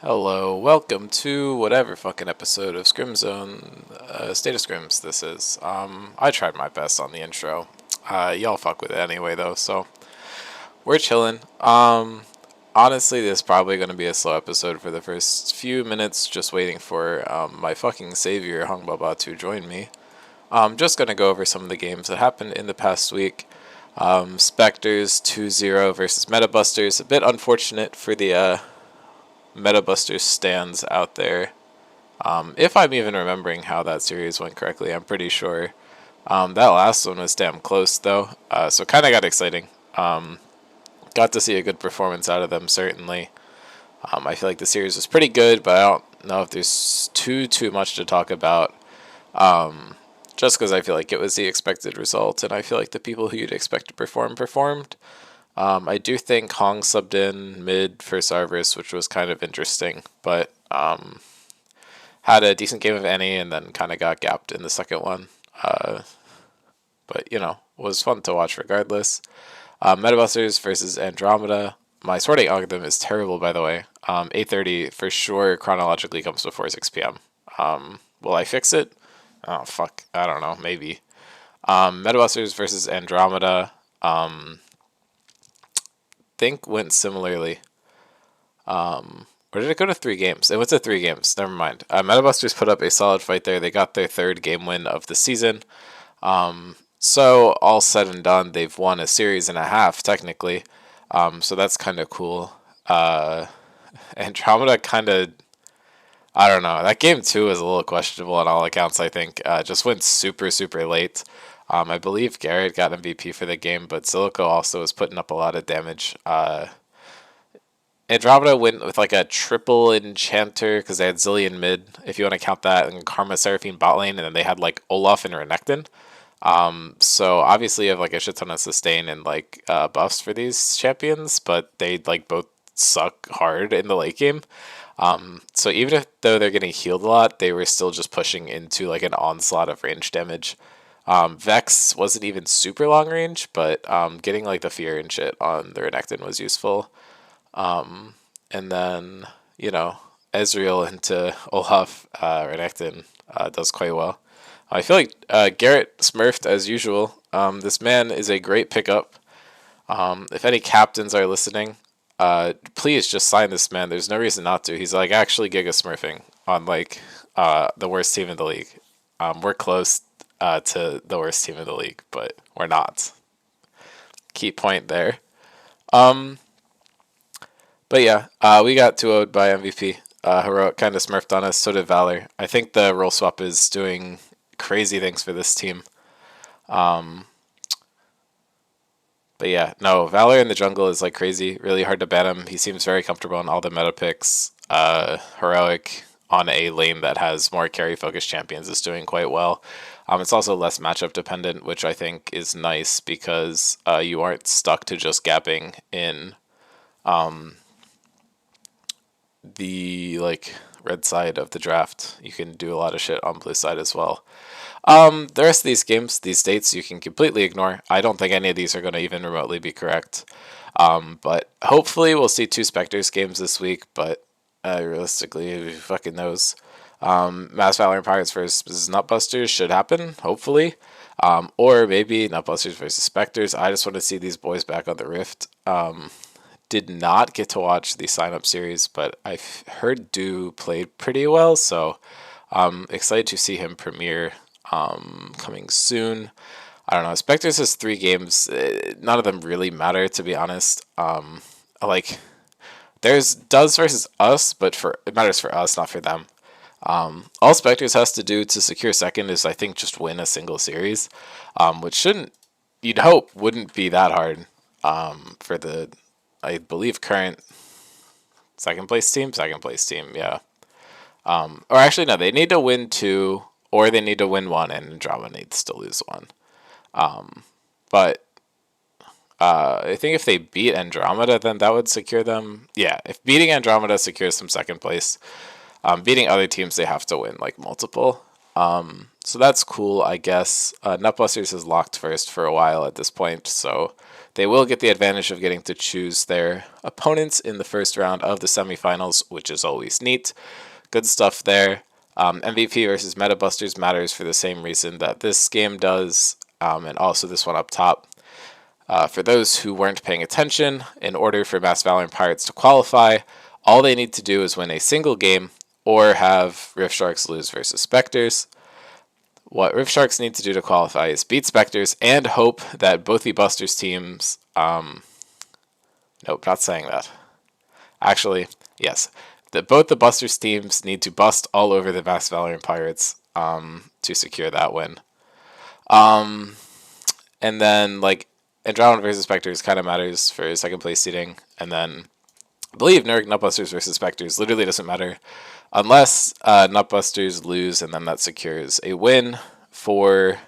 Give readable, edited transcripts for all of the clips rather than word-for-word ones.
Hello, welcome to whatever fucking episode of Scrim Zone, State of Scrims this is. I tried my best on the intro. Y'all fuck with it anyway though, so we're chilling. Honestly, this is probably going to be a slow episode for the first few minutes, just waiting for my fucking savior, Hung Baba, to join me. I'm just going to go over some of the games that happened in the past week. Spectres 2-0 versus Metabusters. A bit unfortunate for the Metabusters stands out there. If I'm even remembering how that series went correctly, I'm pretty sure. That last one was damn close, though, so kind of got exciting. Got to see a good performance out of them, certainly. I feel like the series was pretty good, but I don't know if there's too much to talk about. Just because I feel like it was the expected result, and I feel like the people who you'd expect to perform performed. I do think Hong subbed in mid for Sarvis, which was kind of interesting, but had a decent game of Annie and then kind of got gapped in the second one. But, was fun to watch regardless. Metabusters versus Andromeda. My sorting algorithm is terrible, by the way. 8:30 for sure chronologically comes before 6 p.m. Will I fix it? Oh, fuck. I don't know. Maybe. Metabusters versus Andromeda. Think went similarly. Or did it go to 3 games? It went to 3 games. Never mind. Metabusters put up a solid fight there. They got their third game win of the season. So all said and done, they've won a series and a half technically. So that's kind of cool. Andromeda kind of, I don't know. That game too is a little questionable on all accounts. I think just went super late. I believe Garrett got MVP for the game, but Silico also was putting up a lot of damage. Andromeda went with like a triple enchanter because they had Zillion mid, if you want to count that, and Karma Seraphine bot lane, and then they had like Olaf and Renekton. So obviously you have like a shit ton of sustain and like buffs for these champions, but they like both suck hard in the late game. So even if though they're getting healed a lot, they were still just pushing into like an onslaught of range damage. Vex wasn't even super long range, but getting like the fear and shit on the Renekton was useful. And then, Ezreal into Olaf Renekton does quite well. I feel like Garrett smurfed as usual. This man is a great pickup. If any captains are listening, please just sign this man. There's no reason not to. He's like actually giga smurfing on like the worst team in the league. We're close to the worst team in the league, but we're not. Key point there. But yeah, we got 2-0'd by MVP. Heroic kind of smurfed on us, so did Valor. I think the role swap is doing crazy things for this team. But yeah, no, Valor in the jungle is like crazy. Really hard to ban him. He seems very comfortable in all the meta picks. Heroic on a lane that has more carry focused champions is doing quite well. It's also less matchup dependent, which I think is nice because you aren't stuck to just gapping in the like red side of the draft. You can do a lot of shit on blue side as well. The rest of these games, these states, you can completely ignore. I don't think any of these are going to even remotely be correct. But hopefully we'll see 2 Spectres games this week, but realistically, who fucking knows. Mass Valorant Pirates versus Nutbusters should happen, hopefully. Or maybe Nutbusters versus Spectres. I just want to see these boys back on the Rift. Did not get to watch the sign-up series, but I've heard Do played pretty well, so I'm excited to see him premiere coming soon. I don't know. Spectres has 3 games. None of them really matter, to be honest. Like, there's Does versus us, but it matters for us, not for them. All Spectres has to do to secure second is, I think, just win a single series, which you'd hope, wouldn't be that hard for the, I believe, current second place team, yeah. Or actually, no, they need to win 2, or they need to win 1, and Andromeda needs to lose 1. But I think if they beat Andromeda, then that would secure them. Yeah, if beating Andromeda secures them second place, beating other teams, they have to win like multiple. So that's cool, I guess. Nutbusters is locked first for a while at this point, so They will get the advantage of getting to choose their opponents in the first round of the semifinals, which is always neat. Good stuff there. MVP versus Meta Busters matters for the same reason that this game does, and also this one up top. For those who weren't paying attention, in order for Mass Valorant Pirates to qualify, all they need to do is win a single game or have Rift Sharks lose versus Spectres. What Rift Sharks need to do to qualify is beat Spectres and hope that both the Busters teams... nope, not saying that. Actually, yes. Both the Busters teams need to bust all over the Mass Valorant Pirates to secure that win. And then, like, Andromeda versus Spectres kind of matters for second place seeding. And then, I believe Nerd Nutbusters versus Spectres literally doesn't matter unless Nutbusters lose, and then that secures a win for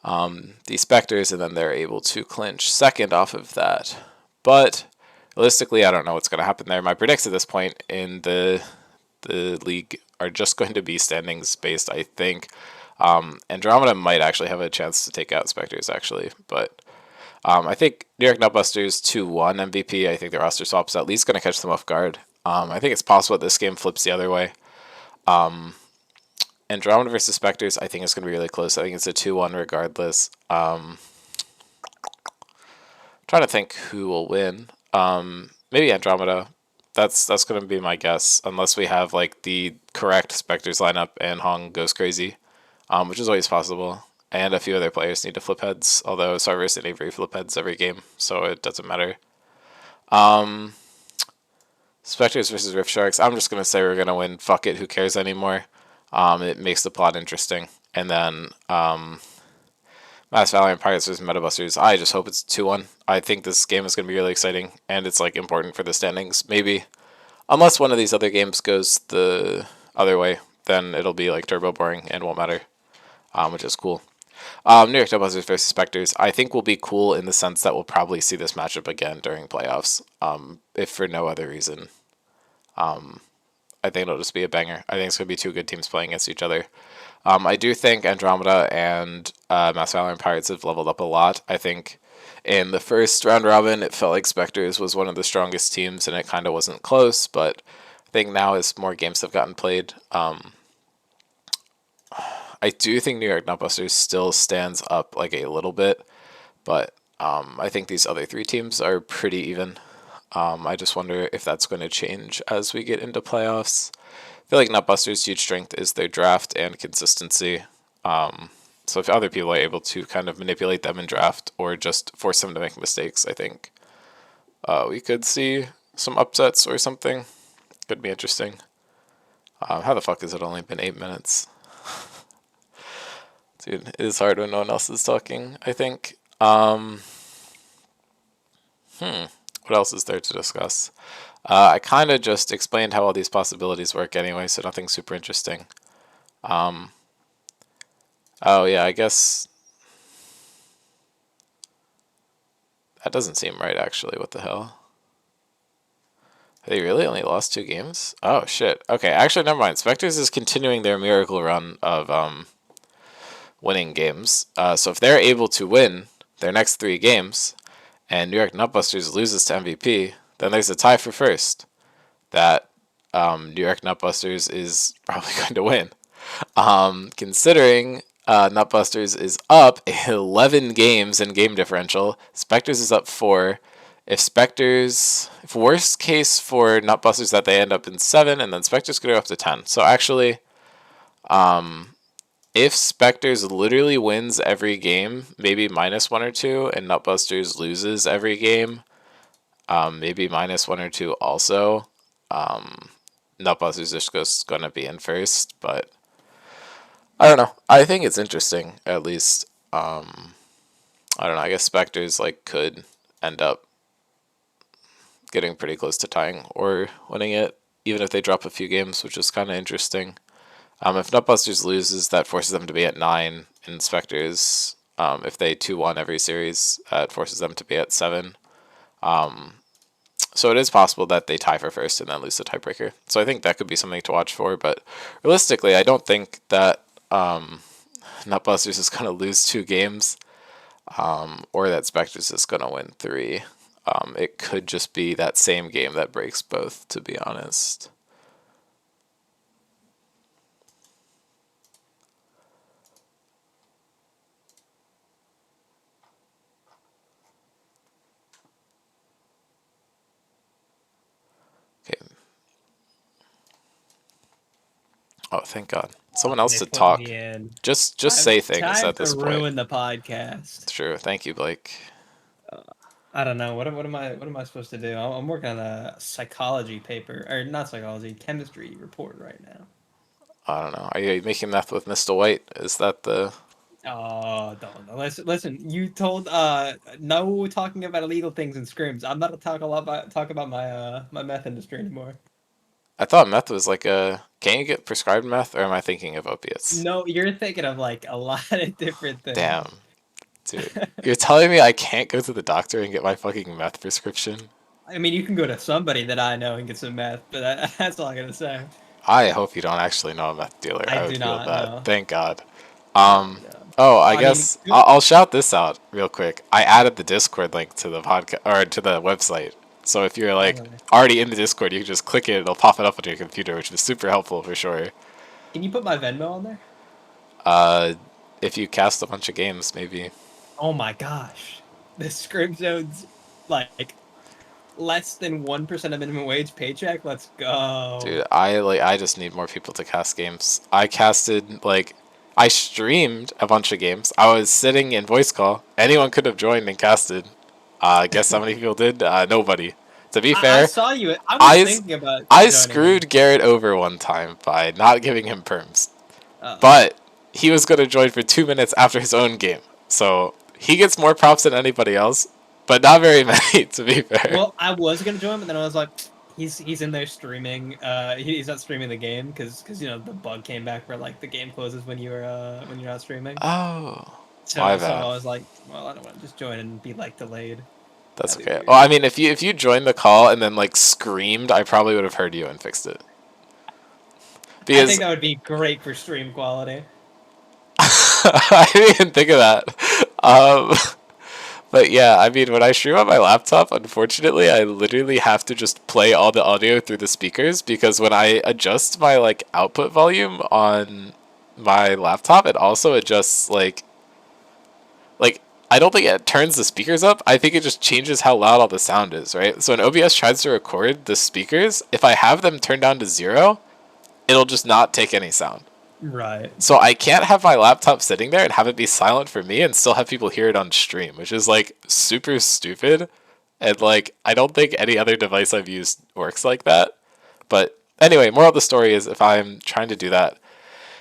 the Spectres, and then they're able to clinch second off of that. But realistically, I don't know what's going to happen there. My predicts at this point in the league are just going to be standings based, I think. Andromeda might actually have a chance to take out Spectres, actually. But I think New York Nutbusters 2-1 MVP. I think the roster swap's at least going to catch them off guard. I think it's possible that this game flips the other way. Andromeda versus Spectres, I think it's going to be really close. I think it's a 2-1 regardless. Trying to think who will win. Maybe Andromeda. That's going to be my guess, unless we have like the correct Spectres lineup and Hong goes crazy, which is always possible. And a few other players need to flip heads, although Sarverse and Avery flip heads every game, so it doesn't matter. Spectres versus Rift Sharks. I'm just going to say we're going to win. Fuck it, who cares anymore? It makes the plot interesting. And then Mass Valorant Pirates versus Meta Busters. I just hope it's 2-1. I think this game is going to be really exciting, and it's like important for the standings. Maybe, unless one of these other games goes the other way, then it'll be like turbo boring and won't matter, which is cool. New York Nutbusters versus Spectres. I think will be cool in the sense that we'll probably see this matchup again during playoffs, if for no other reason. I think it'll just be a banger. I think it's going to be two good teams playing against each other. I do think Andromeda and Mass Valorant Pirates have leveled up a lot. I think in the first round robin, it felt like Spectres was one of the strongest teams, and it kind of wasn't close. But I think now as more games have gotten played, I do think New York Nutbusters still stands up like a little bit. But I think these other three teams are pretty even. I just wonder if that's going to change as we get into playoffs. I feel like Nutbusters' huge strength is their draft and consistency. So if other people are able to kind of manipulate them in draft or just force them to make mistakes, I think we could see some upsets or something. Could be interesting. How the fuck has it only been 8 minutes? Dude, it is hard when no one else is talking, I think. What else is there to discuss? I kind of just explained how all these possibilities work anyway, so nothing super interesting. Oh yeah, I guess that doesn't seem right, actually. What the hell? They really only lost 2 games? Oh shit. Okay, actually, never mind. Spectres is continuing their miracle run of winning games. So if they're able to win their next 3 games, and New York Nutbusters loses to MVP, then there's a tie for first that New York Nutbusters is probably going to win. Considering Nutbusters is up 11 games in game differential, Spectres is up 4. If worst case for Nutbusters that they end up in 7, and then Spectres could go up to 10. So actually, if Spectres literally wins every game, maybe -1 or 2, and Nutbusters loses every game, maybe -1 or 2 also, Nutbusters is just going to be in first, but I don't know. I think it's interesting, at least. I don't know. I guess Spectres like could end up getting pretty close to tying or winning it, even if they drop a few games, which is kind of interesting. If Nutbusters loses, that forces them to be at 9, and Spectres, if they 2-1 every series, it forces them to be at 7. So it is possible that they tie for first and then lose the tiebreaker. So I think that could be something to watch for, but realistically, I don't think that Nutbusters is going to lose 2 games. or that Spectre's just gonna win 3. It could just be that same game that breaks both, to be honest. Okay. Oh, thank God. Someone else They to put talk. me in. Just say things Time at to this point. ruin the podcast. True. Thank you, Blake. I don't know. What am I supposed to do? I'm working on a psychology paper, or not psychology, chemistry report right now. I don't know. Are you making meth with Mr. White? Is that the... Oh, don't know. Listen. You told no talking about illegal things in scrims. I'm not to talk about my meth industry anymore. I thought meth was like a... Can you get prescribed meth, or am I thinking of opiates? No, you're thinking of like a lot of different things. Damn, dude. You're telling me I can't go to the doctor and get my fucking meth prescription? I mean, you can go to somebody that I know and get some meth, but that's all I gotta say. I hope you don't actually know a meth dealer. I I would do feel not bad. know. Thank God. No, no. Oh, I I mean, guess I'll shout this out real quick. I added the Discord link to the podcast or to the website. So if you're like finally. already in the Discord, you can just click it. It'll pop it up on your computer, which is super helpful for sure. Can you put my Venmo on there? Uh, if you cast a bunch of games, maybe. Oh my gosh. The Scrim Zone's like less than 1% of minimum wage paycheck. Let's go. Dude, I just need more people to cast games. I streamed a bunch of games. I was sitting in voice call. Anyone could have joined and casted. Guess how many people did? Nobody. To be I fair, saw you. I was I thinking about I joining in. screwed Garrett over one time by not giving him perms, Uh, but he was gonna join for 2 minutes after his own game, so he gets more props than anybody else, but not very many to be fair. well, I was gonna join, but then I was like, he's in there streaming. He's not streaming the game because you know the bug came back where like the game closes when you're not streaming. Oh, my So I bad. was like, well, I don't want to just join and be like delayed. That's That'd be okay. Well, weird. I mean, if you joined the call and then like screamed, I probably would have heard you and fixed it. I think Because that would be great for stream quality. I didn't even think of that. Um, but yeah, I mean, when I stream on my laptop, unfortunately, I literally have to just play all the audio through the speakers because when I adjust my like output volume on my laptop, it also adjusts like I don't think it turns the speakers up. I think it just changes how loud all the sound is, right? So when OBS tries to record the speakers, if I have them turned down to 0, it'll just not take any sound. Right. So I can't have my laptop sitting there and have it be silent for me and still have people hear it on stream, which is like super stupid. And like I don't think any other device I've used works like that. But anyway, moral of the story is if I'm trying to do that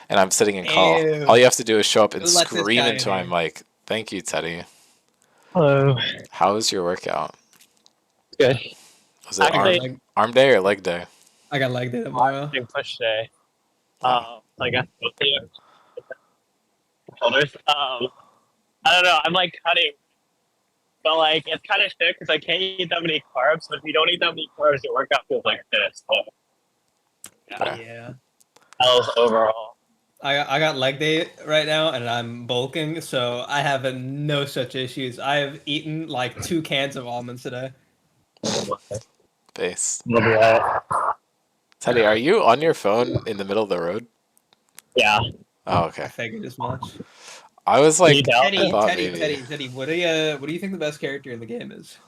and I'm sitting in call, all Ew. you have to do is show up and Who let this scream guy in into my here? mic. Thank you, Teddy. Hello. How was your workout? Good. Was it I got Actually, arm day or leg day? I got leg day I'm tomorrow. doing push day. Oh. I got both the shoulders. I don't know. I'm like cutting, but like it's kind of sick because I can't eat that many carbs. But if you don't eat that many carbs, your workout feels like this. So, yeah, Okay. Yeah. L's overall. I got leg day right now and I'm bulking, so I have no such issues. I have eaten like 2 cans of almonds today. Base. We'll do that. Teddy, are you on your phone in the middle of the road? Yeah. Oh, I okay. figured as much. I was Can you like, tell? I Teddy, thought Teddy, maybe. Teddy, Teddy, what do you think the best character in the game is?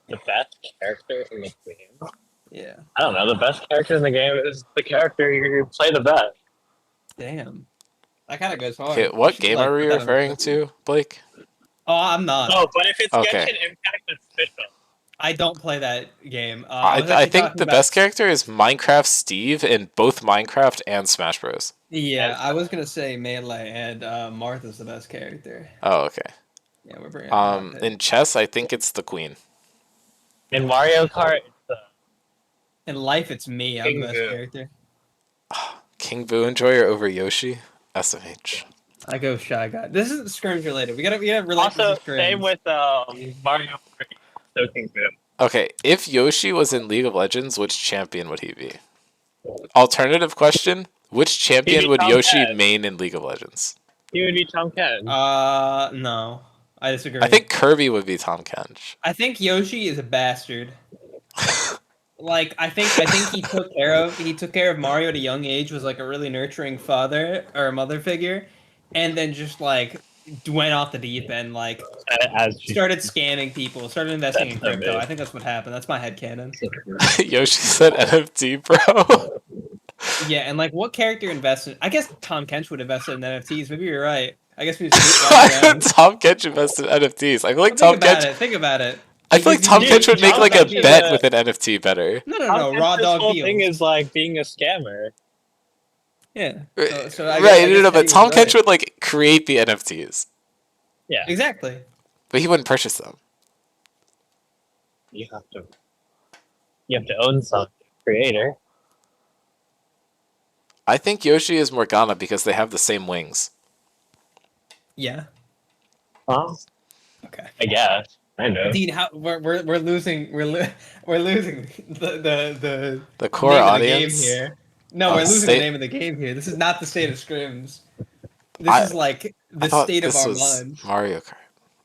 The best character in the game. Yeah. I don't know. The best character in the game is the character you play the best. Damn. That kind of goes Okay, hard. You what should game like are put we that on the referring clipboard. to, Blake? Oh, I'm not. Oh, but if it's Okay. Genshin Impact, it's official. I don't play that game. I was I actually think talking the about. best character is Minecraft Steve in both Minecraft and Smash Bros. Yeah, I was gonna say Melee and Martha's the best character. Oh, okay. Yeah, we're bringing up a hot take. In chess, I think it's the Queen. In Mario Kart, it's In life, it's me. I'm King the best Boo. character. King Boo Enjoyer over Yoshi. SMH. I go Shy Guy. This is Scrims related. We gotta relate Also, this to Scrims. same with Mario Kart. So King Boo. Okay, if Yoshi was in League of Legends, which champion would he be? Alternative question: which champion He'd be would Tom Yoshi Ken. main in League of Legends? He would be Tom Ken. No. I disagree. I think Kirby would be Tom Kench. I think Yoshi is a bastard. Like I think he took care of Mario at a young age, was like a really nurturing father or a mother figure, and then just like went off the deep end, like As started scamming people, started investing in That's so crypto. big. I think that's what happened. That's my headcanon. Yoshi said NFT, bro. Yeah, and like what character invested? I guess Tom Kench would invest in NFTs. Maybe you're right. I guess we just walk around. Tom Kench invested in NFTs. I feel like But think Tom about Kench. it. Think about it. I feel like Because you Tom can Kench do would make Tom like a Kench is bet a- with an NFT better. no raw His dog whole deals. thing is like being a scammer. Yeah. So Right, I guess no, but Teddy was Tom Kench right. would like create the NFTs, Yeah, Exactly. but he wouldn't purchase them. you have to own some creator. I think Yoshi is Morgana because they have the same wings. Yeah. Huh? Okay. I guess. I know. Dean, how we're losing we're losing The core name audience. of the game here. No, Oh, we're losing state- the name of the game here. This is not the state of Scrims. This I- is like I the thought state of this our was mind. Mario Kart.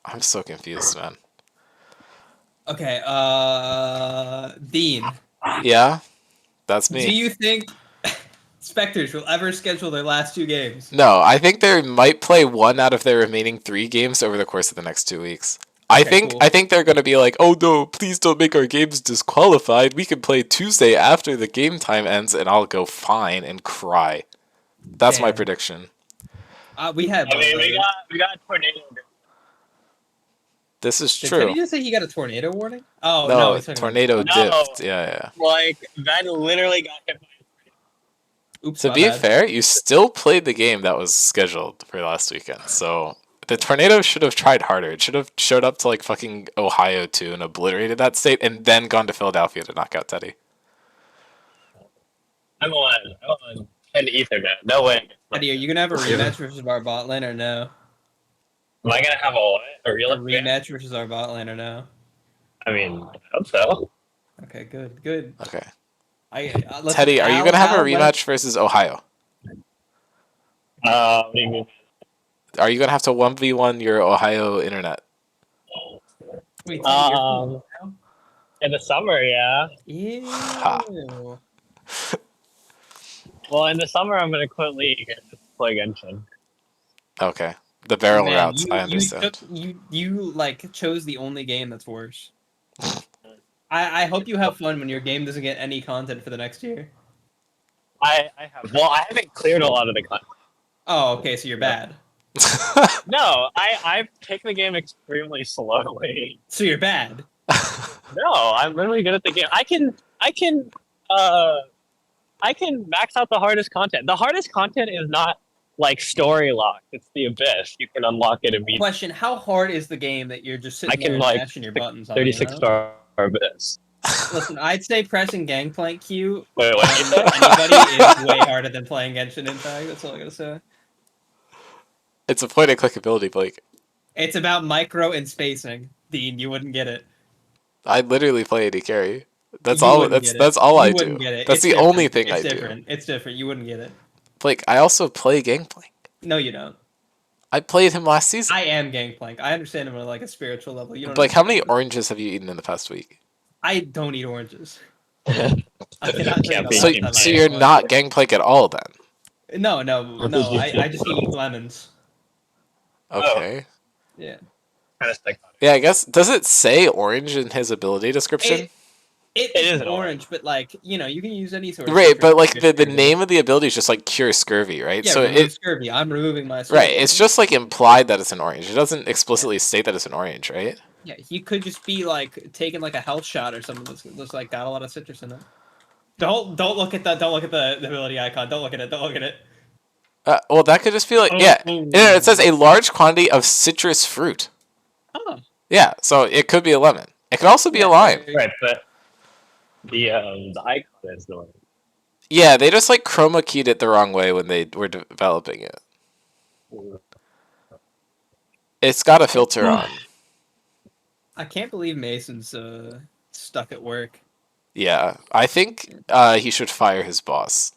I'm so confused, man. Okay, Dean, Yeah, that's do me. you think Spectres will ever schedule their last 2 games? No, I think they might play one out of their remaining 3 games over the course of the next 2 weeks. I Okay, cool. think they're gonna be like, oh no, please don't make our games disqualified. We can play Tuesday after the game time ends, and I'll go fine and cry. That's my Damn. prediction. We had I one. mean, Logan. we got tornado. This is Did true. Teddy just say he got a tornado warning? Oh no, No, he's talking tornado about dipped. Yeah. Like that literally got hit. Oops, To my be bad. fair, you still played the game that was scheduled for last weekend, so the tornado should have tried harder. It should have showed up to like fucking Ohio too and obliterated that state, and then gone to Philadelphia to knock out Teddy. I'm on 10 Ethernet. No way. Teddy, are you gonna have a rematch versus our bot lane or no? Am I gonna have a real A rematch versus our bot lane or no? I mean, I hope so. Okay, good. Okay, Listen, Teddy, are you Al- gonna have a Al, rematch versus Ohio? What do you mean? Are you gonna have to 1v1 your Ohio internet? Wait, Teddy, you're from Um, in the summer, yeah. Ha. Ew. Well, in the summer, I'm gonna quit League and just play Genshin. Okay, the barrel Man, routes. you, I understand. you like chose the only game that's worse. I hope you have fun when your game doesn't get any content for the next year. I have. Well, I haven't cleared a lot of the content. Oh, okay, so you're bad. No, I take the game extremely slowly. So you're bad. No, I'm really good at the game. I can max out the hardest content. The hardest content is not like story locked. It's the abyss. You can unlock it immediately. Question: how hard is the game that you're just sitting I can there like mashing your buttons on? 36 star abyss. Listen, I'd say pressing Gangplank Q Wait, on what? anybody is way harder than playing Genshin Impact. That's all I gotta say. It's a point of clickability, Blake. It's about micro and spacing. Dean, you wouldn't get it. I literally play AD carry. That's You all. wouldn't get it. That's all You I wouldn't do. get it. That's It's the different. only thing It's I do. different. It's different. You wouldn't get it. Blake, I also play Gangplank. No, you don't. I played him last season. I am Gangplank. I understand him on like a spiritual level. You don't. Blake, how many understand. oranges have you eaten in the past week? I don't eat oranges. I cannot drink Can't a be lot So, of time. so you're not Gangplank at all then? No. I just eat lemons. Okay. Yeah. Kind of psychotic. Yeah, I guess. Does it say orange in his ability description? It It is is an orange, but like you can use any sort of Right, citrus but like to the cure scurvy. name of the ability is just like cure scurvy, right? Yeah, so remove scurvy. I'm removing my scurvy. right, it's just like implied that it's an orange. It doesn't explicitly state that it's an orange, right? Yeah, he could just be like taking like a health shot or something that's like got a lot of citrus in it. Don't look at that. Don't look at the ability icon. Don't look at it. Don't look at it. Well, that could just be like Oh, yeah. oh. No, it says a large quantity of citrus fruit. Oh, Yeah, so it could be a lemon. It could also be yeah, a lime. Right, but the icon is the one. Yeah, they just like chroma keyed it the wrong way when they were developing it. It's got a filter on. I can't believe Mason's stuck at work. Yeah, I think he should fire his boss.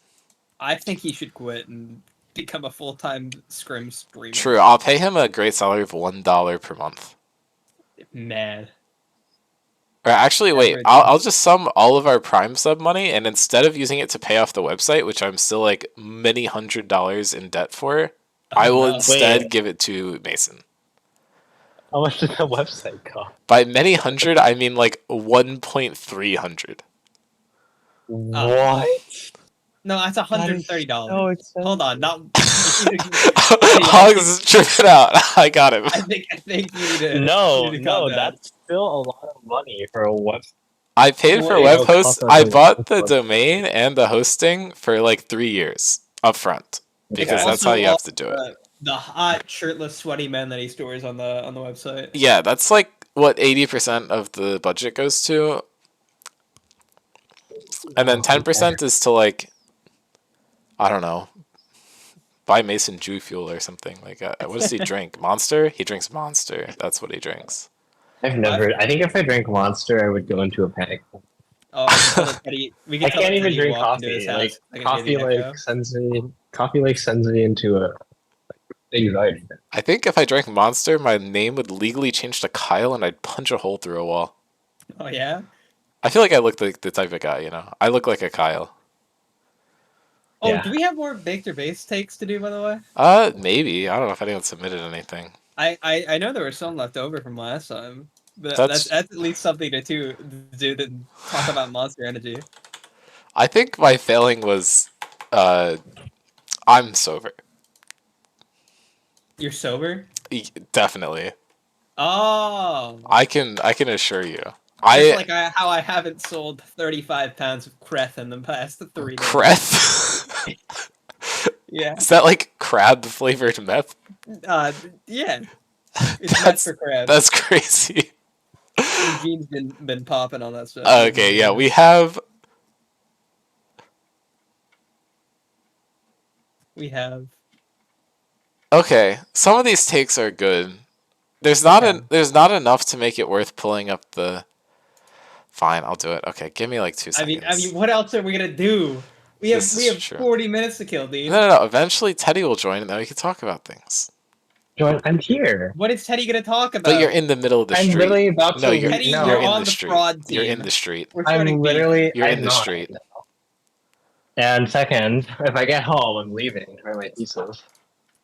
I think he should quit and become a full-time Scrim streamer. True, I'll pay him a great salary of $1 per month. Mad. Or actually, wait, Average. I'll just sum all of our Prime sub money, and instead of using it to pay off the website, which I'm still like many $100s in debt for, I will no. instead Wait. give it to Mason. How much does the website cost? By many hundred, I mean like 1.300. What? No, that's $130. So expensive. Hold on, not. Hogs is tripping out. I got him. I think you need to. No, you need to no, calm down. that's still a lot of money for a website. I paid for Wait, web no, hosts. cost I us bought the $1. domain and the hosting for like 3 years upfront because Okay. that's how you have to do it. The hot, shirtless, sweaty men that he stores on the website. Yeah, that's like what 80% of the budget goes to, and then 10% is to like, I don't know, buy Mason Jew fuel or something. Like, what does he drink? Monster? He drinks Monster. That's what he drinks. I've never. I think if I drank Monster, I would go into a panic. Oh, we can tell that Teddy. We can I tell can't that even Teddy drink walked into his coffee. Like house. I can hear coffee, the like echo. sends me into a anxiety. I think if I drank Monster, my name would legally change to Kyle, and I'd punch a hole through a wall. Oh yeah. I feel like I look like the type of guy, you know. I look like a Kyle. Oh, Yeah. do we have more baked or base takes to do, by the way? Maybe. I don't know if anyone submitted anything. I know there was some left over from last time, but That's- that's at least something to do than talk about Monster Energy. I think my failing was, I'm sober. You're sober? Definitely. Oh. I can assure you. Just like how I haven't sold 35 pounds of creth in the past 3 days. Creth? Yeah. Is that like crab flavored meth? Yeah. It's meth for crab. That's crazy. Eugene's been popping on that stuff. Okay, yeah, we have. Okay, some of these takes are good. There's not enough to make it worth pulling up the. Fine, I'll do it. Okay, give me like 2 seconds. I mean, what else are we gonna do? We have This is true. 40 minutes to kill, Dean. No. Eventually, Teddy will join, and then we can talk about things. Join. I'm here. What is Teddy gonna talk about? But you're in the middle of the I'm street. literally about to. No, you're, Teddy, no. you're you're in on the the street. fraud You're team. in the street. We're starting I'm beef. literally. You're I'm in the not. street. And second, if I get home, I'm leaving for my thesis.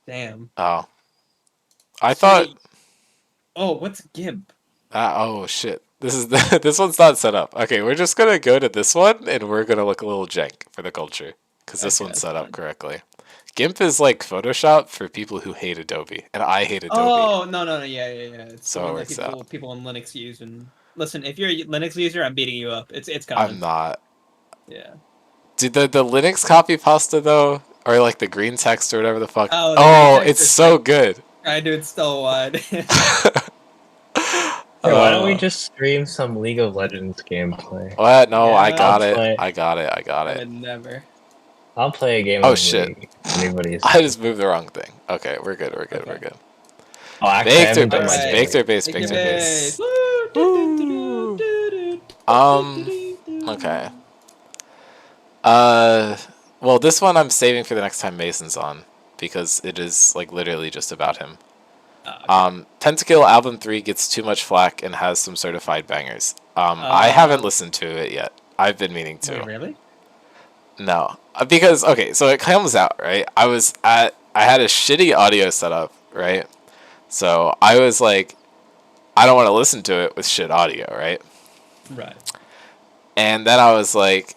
Damn. Oh. I thought. Wait. Oh, what's GIMP? Oh shit! This is this one's not set up. Okay, we're just gonna go to this one, and we're gonna look a little jank for the culture because this Okay, one's that's set up fine. correctly. GIMP is like Photoshop for people who hate Adobe, and I hate Adobe. Oh no, yeah. It's So the it one works that out. people on Linux use. And listen, if you're a Linux user, I'm beating you up. It's coming. I'm not. Yeah. Dude, the Linux copy pasta though, or like the green text or whatever the fuck. Oh, the Oh, green text it's is so like- good. I do it so wide. Hey, why don't we Uh, just stream some League of Legends gameplay? What? No, I Yeah. got I'll it. play. I got it. I got I it. would never. I'll play a game Oh, of shit. League. if Anybody's. I just moved the wrong thing. Okay, we're good. We're good. Okay. We're good. Oh, actually, I Baked or haven't done base? my Alright. Baked or base? Take Baked or your base? base. Woo! Okay. Well, this one I'm saving for the next time Mason's on because it is like literally just about him. Pentakill Album 3 gets too much flack and has some certified bangers. I haven't listened to it yet. I've been meaning to. Wait, really? No, because okay, so it comes out right. I had a shitty audio setup, right? So I was like, I don't want to listen to it with shit audio, right? Right. And then I was like,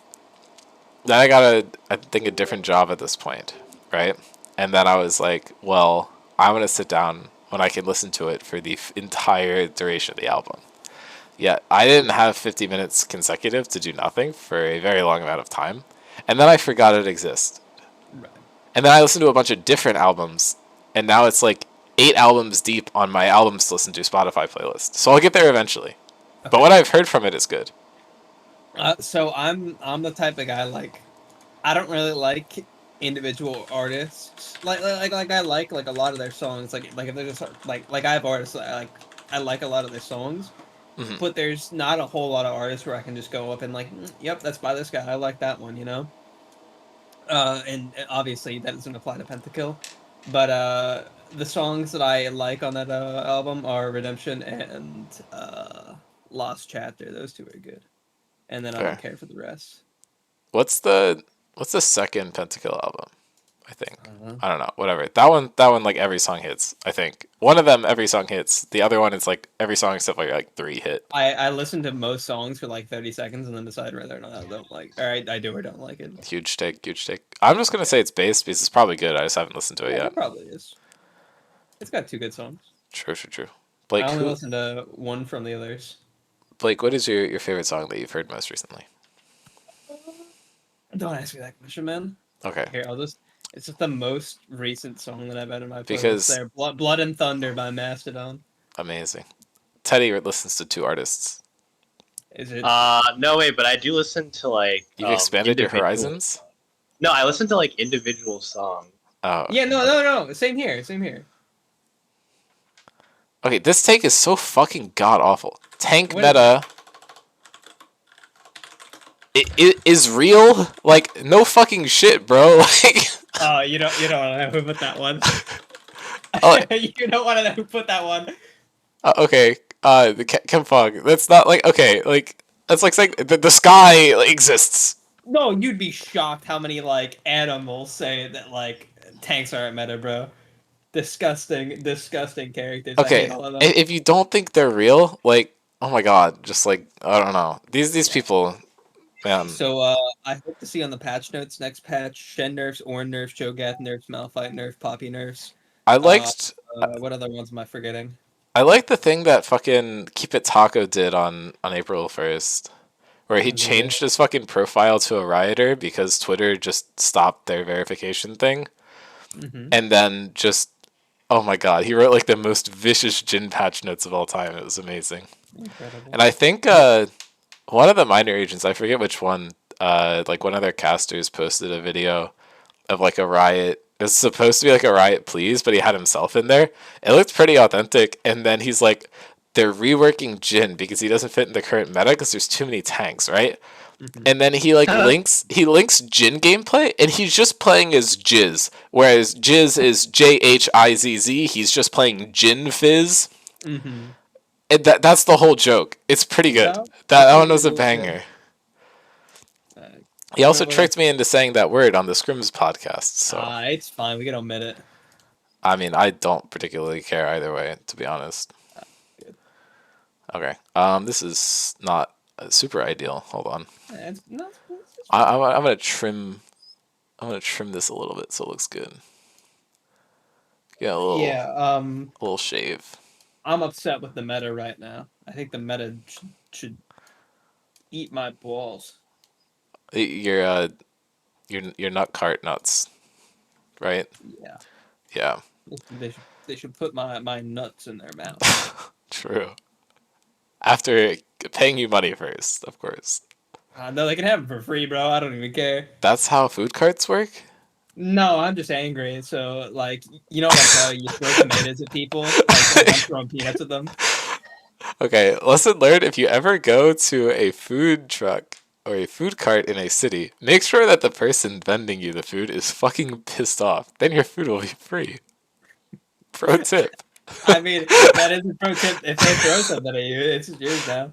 then I got I think a different job at this point, right? And then I was like, well, I'm gonna sit down when I can listen to it for the entire duration of the album. Yet I didn't have 50 minutes consecutive to do nothing for a very long amount of time. And then I forgot it exists. Right. And then I listened to a bunch of different albums, and now it's like 8 albums deep on my albums to listen to Spotify playlist. So I'll get there eventually. But what I've heard from it is good. So I'm the type of guy like I don't really like individual artists. Like I like a lot of their songs. Like if they're just like I have artists that I like a lot of their songs. Mhm. But there's not a whole lot of artists where I can just go up and like, yep, that's by this guy. I like that one, you know? And obviously that doesn't apply to Pentakill. But the songs that I like on that album are Redemption and Lost Chapter. Those two are good. And then I don't Fair. care for the rest. What's the second Pentakill album? I think. I don't know. I don't know. Whatever. That one like every song hits. I think one of them every song hits. The other one is like every song except like 3 hit. I listen to most songs for like 30 seconds and then decide whether or not I don't like, or I do or don't like it. Huge take. Huge take. I'm just gonna say it's bass because it's probably good. I just haven't listened to it Yeah, yet. it probably is. It's got 2 good songs. True. True. True. I Blake, only listened to one from the others. Blake, what is your favorite song that you've heard most recently? Don't ask me that question, man. Okay. Here, I'll just. It's just the most recent song that I've had in my playlist. Because- There, Blood and Thunder by Mastodon. Amazing. Teddy listens to 2 artists. Is it? No way, but I do listen to like. You've expanded your individual- horizons? No, I listen to like individual songs. Oh. Yeah, no. Same here. Same here. Okay, this take is so fucking god awful. Tank What- meta. It is real. Like no fucking shit, bro. Like. Oh, you don't want to know who put that one. Oh. You don't want to know who put that one. Okay. The Kempfog. That's not like okay. Like that's like saying the sky like, exists. No, you'd be shocked how many like animals say that like tanks aren't meta, bro. Disgusting characters. I Okay. hate all of them. If you don't think they're real, like oh my god, just like I don't know. These people, man. So I hope to see on the patch notes next patch Shen nerfs, Ornn nerfs, Cho'Gath nerfs, Malphite nerfs, Poppy nerfs. I liked. What other ones am I forgetting? I like the thing that fucking Keep It Taco did on April 1st, where he Mhm. changed his fucking profile to a rioter because Twitter just stopped their verification thing, Mm-hmm. and then just oh my god, he wrote like the most vicious Jin patch notes of all time. It was amazing, Incredible. and I think one of the minor agents, I forget which one, like one of their casters posted a video of like a riot. It's supposed to be like a riot, please, but he had himself in there. It looked pretty authentic, and then he's like, they're reworking Jin because he doesn't fit in the current meta because there's too many tanks, right? Mhm. And then he like links Jin gameplay, and he's just playing as Jizz, whereas Jizz is JHIZZ. He's just playing Jin Fizz, Mm-hmm. and that's the whole joke. It's pretty good. Yeah, That one was a really good. banger. He also Whatever. tricked me into saying that word on the Scrims podcast. So It's fine. We can omit it. I mean, I don't particularly care either way, to be honest. Good. Okay. This is not super ideal. Hold on. It's I'm gonna trim. I'm gonna trim this a little bit so it looks good. Yeah, a little shave. I'm upset with the meta right now. I think the meta should eat my balls. Your nut cart nuts, right? Yeah. Yeah. They should put my nuts in their mouth. True. After paying you money first, of course. No, they can have them for free, bro. I don't even care. That's how food carts work? No, I'm just angry. So, like, you know, like how you throw tomatoes at people, like I'm throwing peanuts at them. Okay, lesson learned, if you ever go to a food truck or a food cart in a city, make sure that the person vending you the food is fucking pissed off. Then your food will be free. Pro tip. I mean, that is a pro tip. If they throw something at you, it's yours now.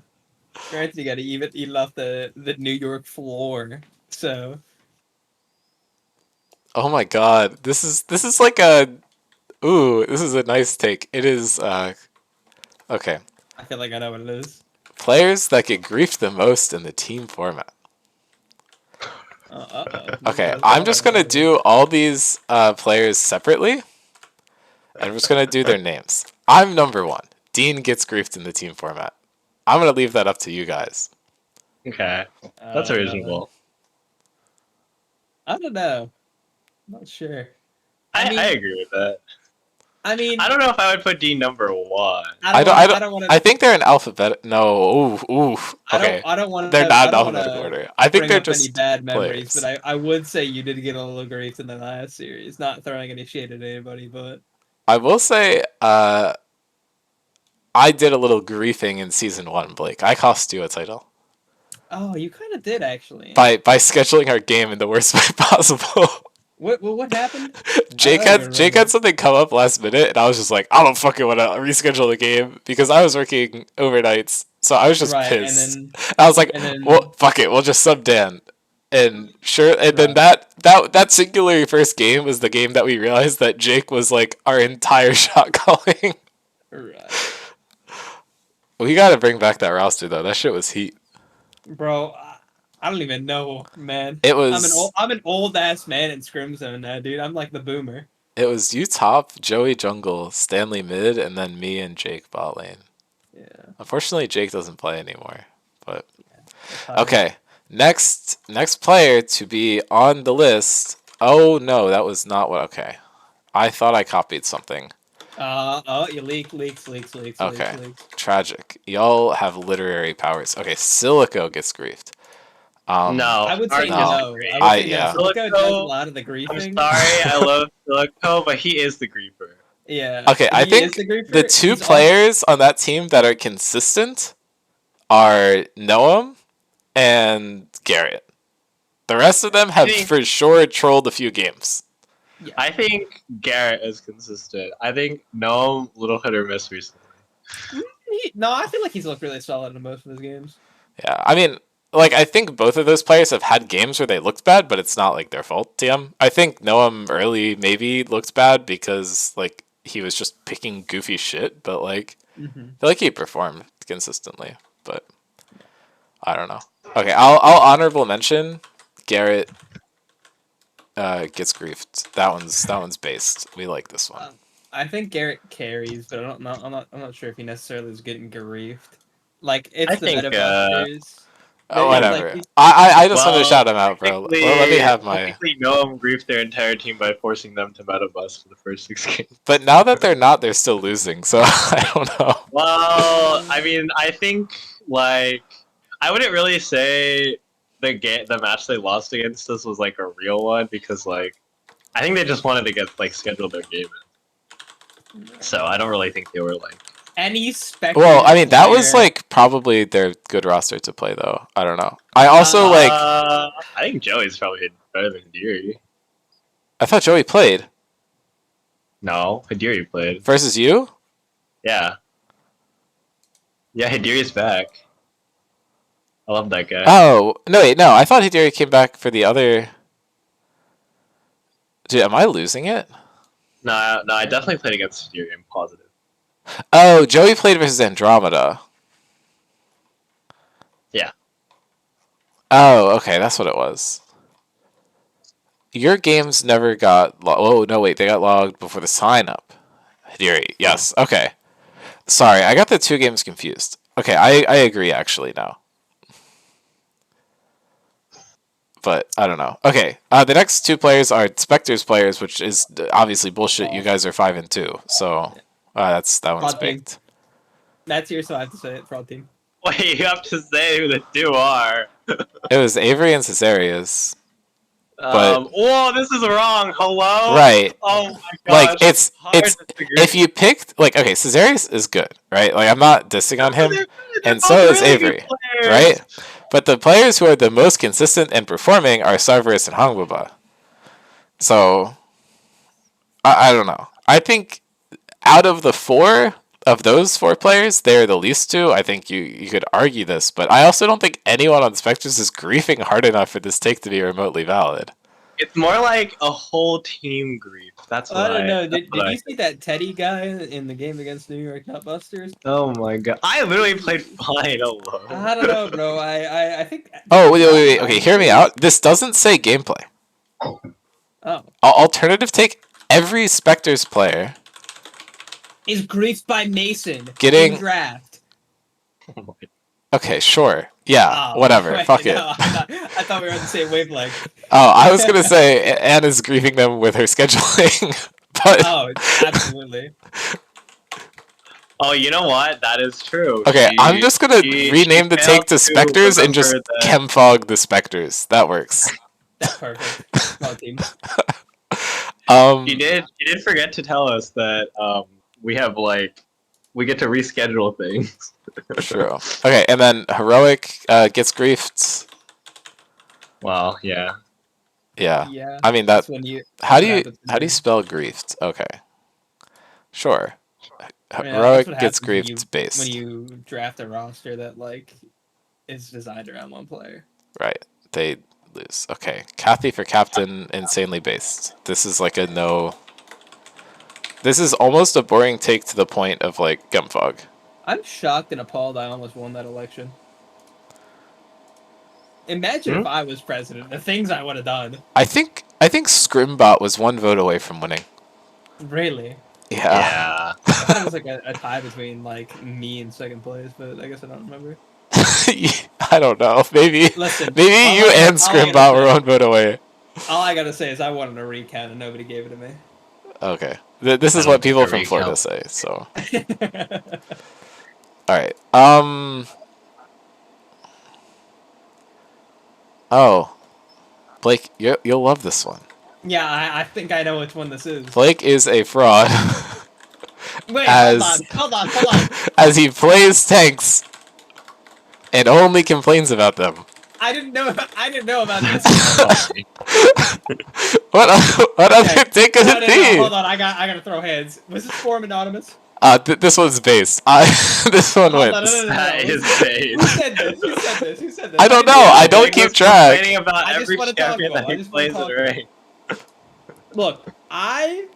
Granted, you gotta eat it off the New York floor. So, Oh my god. This is like a ooh, this is a nice take. It is okay. I feel like I know what it is. Players that get griefed the most in the team format. Okay, I'm just gonna do all these players separately. And I'm just gonna do their names. I'm number 1. Dean gets griefed in the team format. I'm gonna leave that up to you guys. Okay, that's reasonable. I don't know. I'm not sure. I mean- agree with that. I mean, I don't know if I would put Dean number 1. I don't want to. I think they're in alphabet. No, ooh. Okay, I don't want to. they're not in alphabetical order. I think they're any just bad memories, players. but I would say you did get a little grief in the last series. Not throwing any shade at anybody, but I will say, I did a little griefing in season 1, Blake. I cost you a title. Oh, you kind of did actually. by scheduling our game in the worst way possible. What happened? Jake I don't even had remember. something come up last minute, and I was just like, I don't fucking want to reschedule the game because I was working overnights, so I was just Right, pissed. I was like, and then well, fuck it, we'll just sub Dan. And sure, and then right, that singular first game was the game that we realized that Jake was like our entire shot calling. right, We gotta bring back that roster though. That shit was heat. bro. I don't even know, man. It was I'm an old ass man in Scrim Zone now, dude. I'm like the boomer. you top, Joey jungle, Stanley mid, and then me and Jake bot lane. Yeah. Unfortunately, Jake doesn't play anymore. But That's how it is. okay, next player to be on the list. Oh no, that was not what. Okay, I thought I copied something. Oh, you leaks. Okay, tragic. Y'all have literary powers. Okay, Silico gets griefed. No, I would Art say no. is no. great. I would say yeah. no. Silico does a Silico, lot of the I'm griefing. sorry, I love Silico, but he is the griefer. Yeah. Okay, I He is think the griefer. the two He's also- players on that team that are consistent are Noam and Garrett. The rest of them have think- for sure trolled a few games. I think Garrett is consistent. I think no little hit or miss recently. No, I feel like he's looked really solid in most of his games. Yeah, I mean, like I think both of those players have had games where they looked bad, but it's not like their fault. TM. I think Noam early maybe looked bad because like he was just picking goofy shit, but like I feel like he performed consistently. But I don't know. Okay, I'll honorable mention Garrett. Gets griefed. That one's based. We like this one. I think Garrett carries, but I'm not sure if he necessarily is getting griefed. Like it's I the think, meta busters. Whatever. Like, I just wanted to shout him out, bro. Let me have my. Technically, Noam griefed their entire team by forcing them to meta bus for the first 6 games. But now that they're not, they're still losing. So I don't know. Well, I mean, I think like I wouldn't really say the match they lost against us was like a real one because like I think they just wanted to get like scheduled their game in. So I don't really think they were like any spec. Well, I mean, that was like probably their good roster to play, though. I don't know. I also like. I think Joey's probably better than Hidiri. I thought Joey played No, Hidiri played. versus you. Yeah. Yeah, Hidiri's back. I love that guy. Oh no! Wait, no. I thought Hideri came back for the other. Dude, am I losing it? No, I definitely played against Hidiri. I'm positive. Oh, Joey played versus Andromeda. Yeah. Oh, okay, that's what it was. Your games never got. Oh no! Wait, they got logged before the sign up. Hideri, yes. Okay. Sorry, I got the two games confused. Okay, I agree actually now. But I don't know. Okay, the next two players are Spectre's players, which is obviously bullshit. You guys are 5-2, so that one's Fraud team. baked. That's here, so I have to say it. Fraud team. Wait, you have to say who the two are. It was Avery and Cesarius. But whoa, this is wrong. Hello. right, Oh my like gosh. it's hard to disagree. if you picked like okay, Cesarius is good, right? Like I'm not dissing on him, They're and both so is really good Avery, players. right? But the players who are the most consistent and performing are Sarverus and Hangbaba. So I don't know. I think out of the four of those four players, they're the least two. I think you could argue this, but I also don't think anyone on Spectres is griefing hard enough for this take to be remotely valid. It's more like a whole team grief. That's what I don't know. that's Did what you see that Teddy guy in the game against New York Nutbusters? Oh my god! I literally played fine alone. I don't know, bro. I think. Oh wait. Okay, hear me out. This doesn't say gameplay. Oh. Alternative take: every Spectres player Is griefed by Mason Getting- in draft. Oh my- Okay, sure. Yeah, Oh, whatever. right, Fuck it. no, I thought we were on the same wavelength. Oh, I was gonna say Anna's grieving them with her scheduling, but Oh, absolutely. Oh, you know what? That is true. okay, I'm just gonna she rename the take failed to Spectres and just remember that- chemfog the Spectres. That works. That's perfect. Fraud team. She did forget to tell us that we have like we get to reschedule things. True. Okay, and then heroic gets griefed. Well, yeah. Yeah. Yeah. I mean that. That's when you. How that's do what you happens when you- spell griefed? Okay. Sure. Yeah, that's what Heroic gets happens griefed when based. you draft a roster that like is designed around one player. Right. They lose. Okay. Kathy for captain, insanely based. This is like a no. This is almost a boring take to the point of like Gumfog. I'm shocked and appalled I almost won that election. Imagine if I was president, the things I would have done. I think Scrimbot was one vote away from winning. Really? Yeah. Yeah. I thought it was like a tie between like me and second place, but I guess I don't remember. I don't know. Maybe Listen, maybe all you I- and all I gotta Scrimbot were say- one vote away. All I gotta say is I wanted a recount and nobody gave it to me. Okay. This is I what don't people think a from Florida recount. say. So, all right. Oh, Blake, you'll love this one. Yeah, I think I know which one this is. Blake is a fraud Wait, as- hold on. as he plays tanks and only complains about them. I didn't know about this. What other tank could No, it be? hold on, I gotta throw hands. Was this form anonymous? This one's based. This one Hold wins. on, no. That is base. Who said this? Who said this? I don't know. didn't I don't Blake keep was track. complaining about I just every wanna talk champion about it. that I he just wanna plays in talk rank. Look, I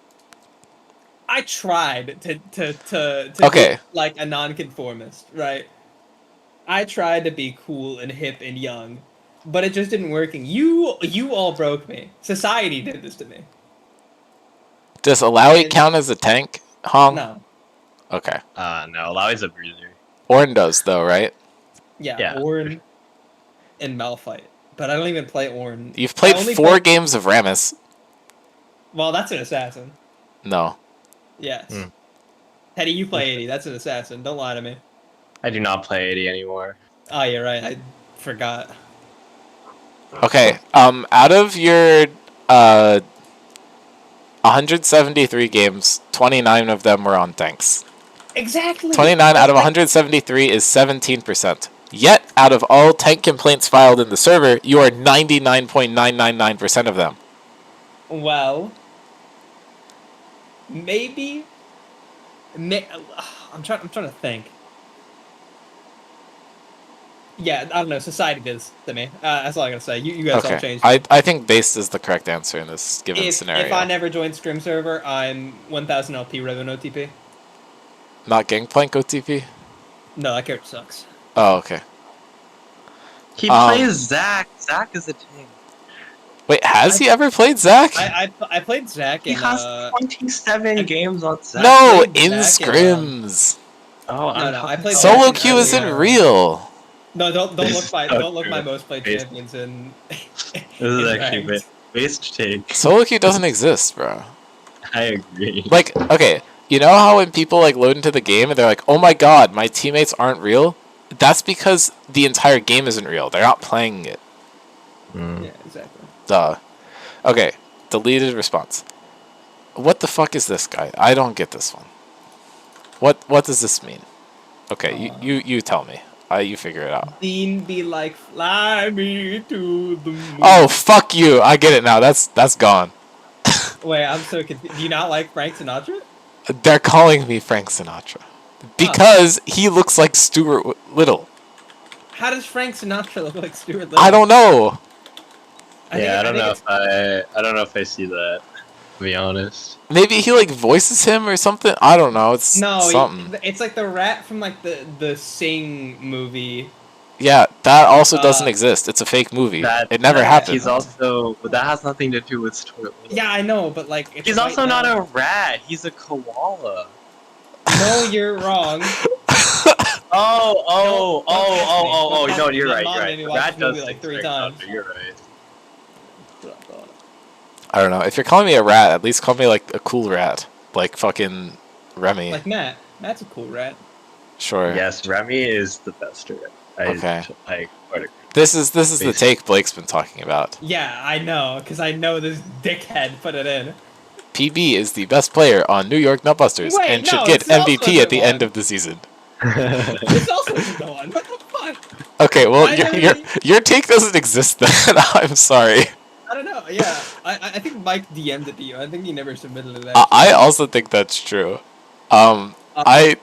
tried to Okay. be like a nonconformist, right? I tried to be cool and hip and young, but it just didn't work. And you all broke me. Society did this to me. Does Alawi And- count as a tank, Hong? No, Okay. No, Lowry's a bruiser. Orn does though, right? yeah, Orn and Malphite, but I don't even play Orn. You've played I only 4 play- games of Rammus. Well, that's an assassin. No. Yes. Hmm. Teddy, you play 80. That's an assassin. Don't lie to me. I do not play 80 anymore. Oh, you're right. I forgot. Okay. Out of your 173 games, 29 of them were on tanks. Exactly. 29 out of 173 is 17%. Yet, out of all tank complaints filed in the server, you are 99.999% of them. Well, maybe. I'm trying to think. Yeah, I don't know. Society does to me. That's all I gotta say. You guys all Okay. changed. I think based is the correct answer in this given scenario. If I never joined Scrim server, I'm 1000 LP Revan OTP. Not Gangplank OTP? No, that character sucks. Oh, okay. He plays Zac. Zac is a tank. Wait, has he ever played Zac? I played Zac He in has 27 games on Zac. No, played in Zac in, Scrims. Oh, No, I played Solo Zac in queue isn't earlier. real. No, don't This look is my so don't look true. my most played Based- champions in. This is in actually ranked. based take. Solo queue doesn't exist, bro. I agree. Like, okay, you know how when people like load into the game and they're like, "Oh my god, my teammates aren't real." That's because the entire game isn't real. They're not playing it. Yeah, exactly. Duh. Okay, deleted response. What the fuck is this guy? I don't get this one. What does this mean? Okay, you tell me. You figure it out. Dean be like, fly me to the moon. Oh, fuck you. I get it now. That's gone. Wait, I'm so confused. Do you not like Frank Sinatra? They're calling me Frank Sinatra. Because he looks like Stuart Little. How does Frank Sinatra look like Stuart Little? I don't know. I don't know if I see that. To be honest. Maybe he like voices him or something. I don't know. It's No, something. it's like the rat from like the Sing movie. Yeah, that also doesn't exist. It's a fake movie. It never happened. He's also, but that has nothing to do with Stuart Little. Yeah, I know, but like it's He's right also now. not a rat. He's a koala. No, you're wrong. Oh, no, you're right. Mom You're made me right. watch Rat this does movie like things 3 right, times. Doctor, you're right. I don't know. If you're calling me a rat, at least call me like a cool rat, like fucking Remy. Like Matt. Matt's a cool rat. Sure. Yes, Remy is the best rat. Okay. I quite agree. This is the take Blake's been talking about. Yeah, I know, because I know this dickhead put it in. PB is the best player on New York Nutbusters Wait, and should no, get this also MVP at the isn't end one. of the season. This also isn't the one. What the fuck? Okay, well, I literally- your take doesn't exist then. I'm sorry. I don't know. Yeah, I think Mike DM'd it to you. I think he never submitted it. I also think that's true. I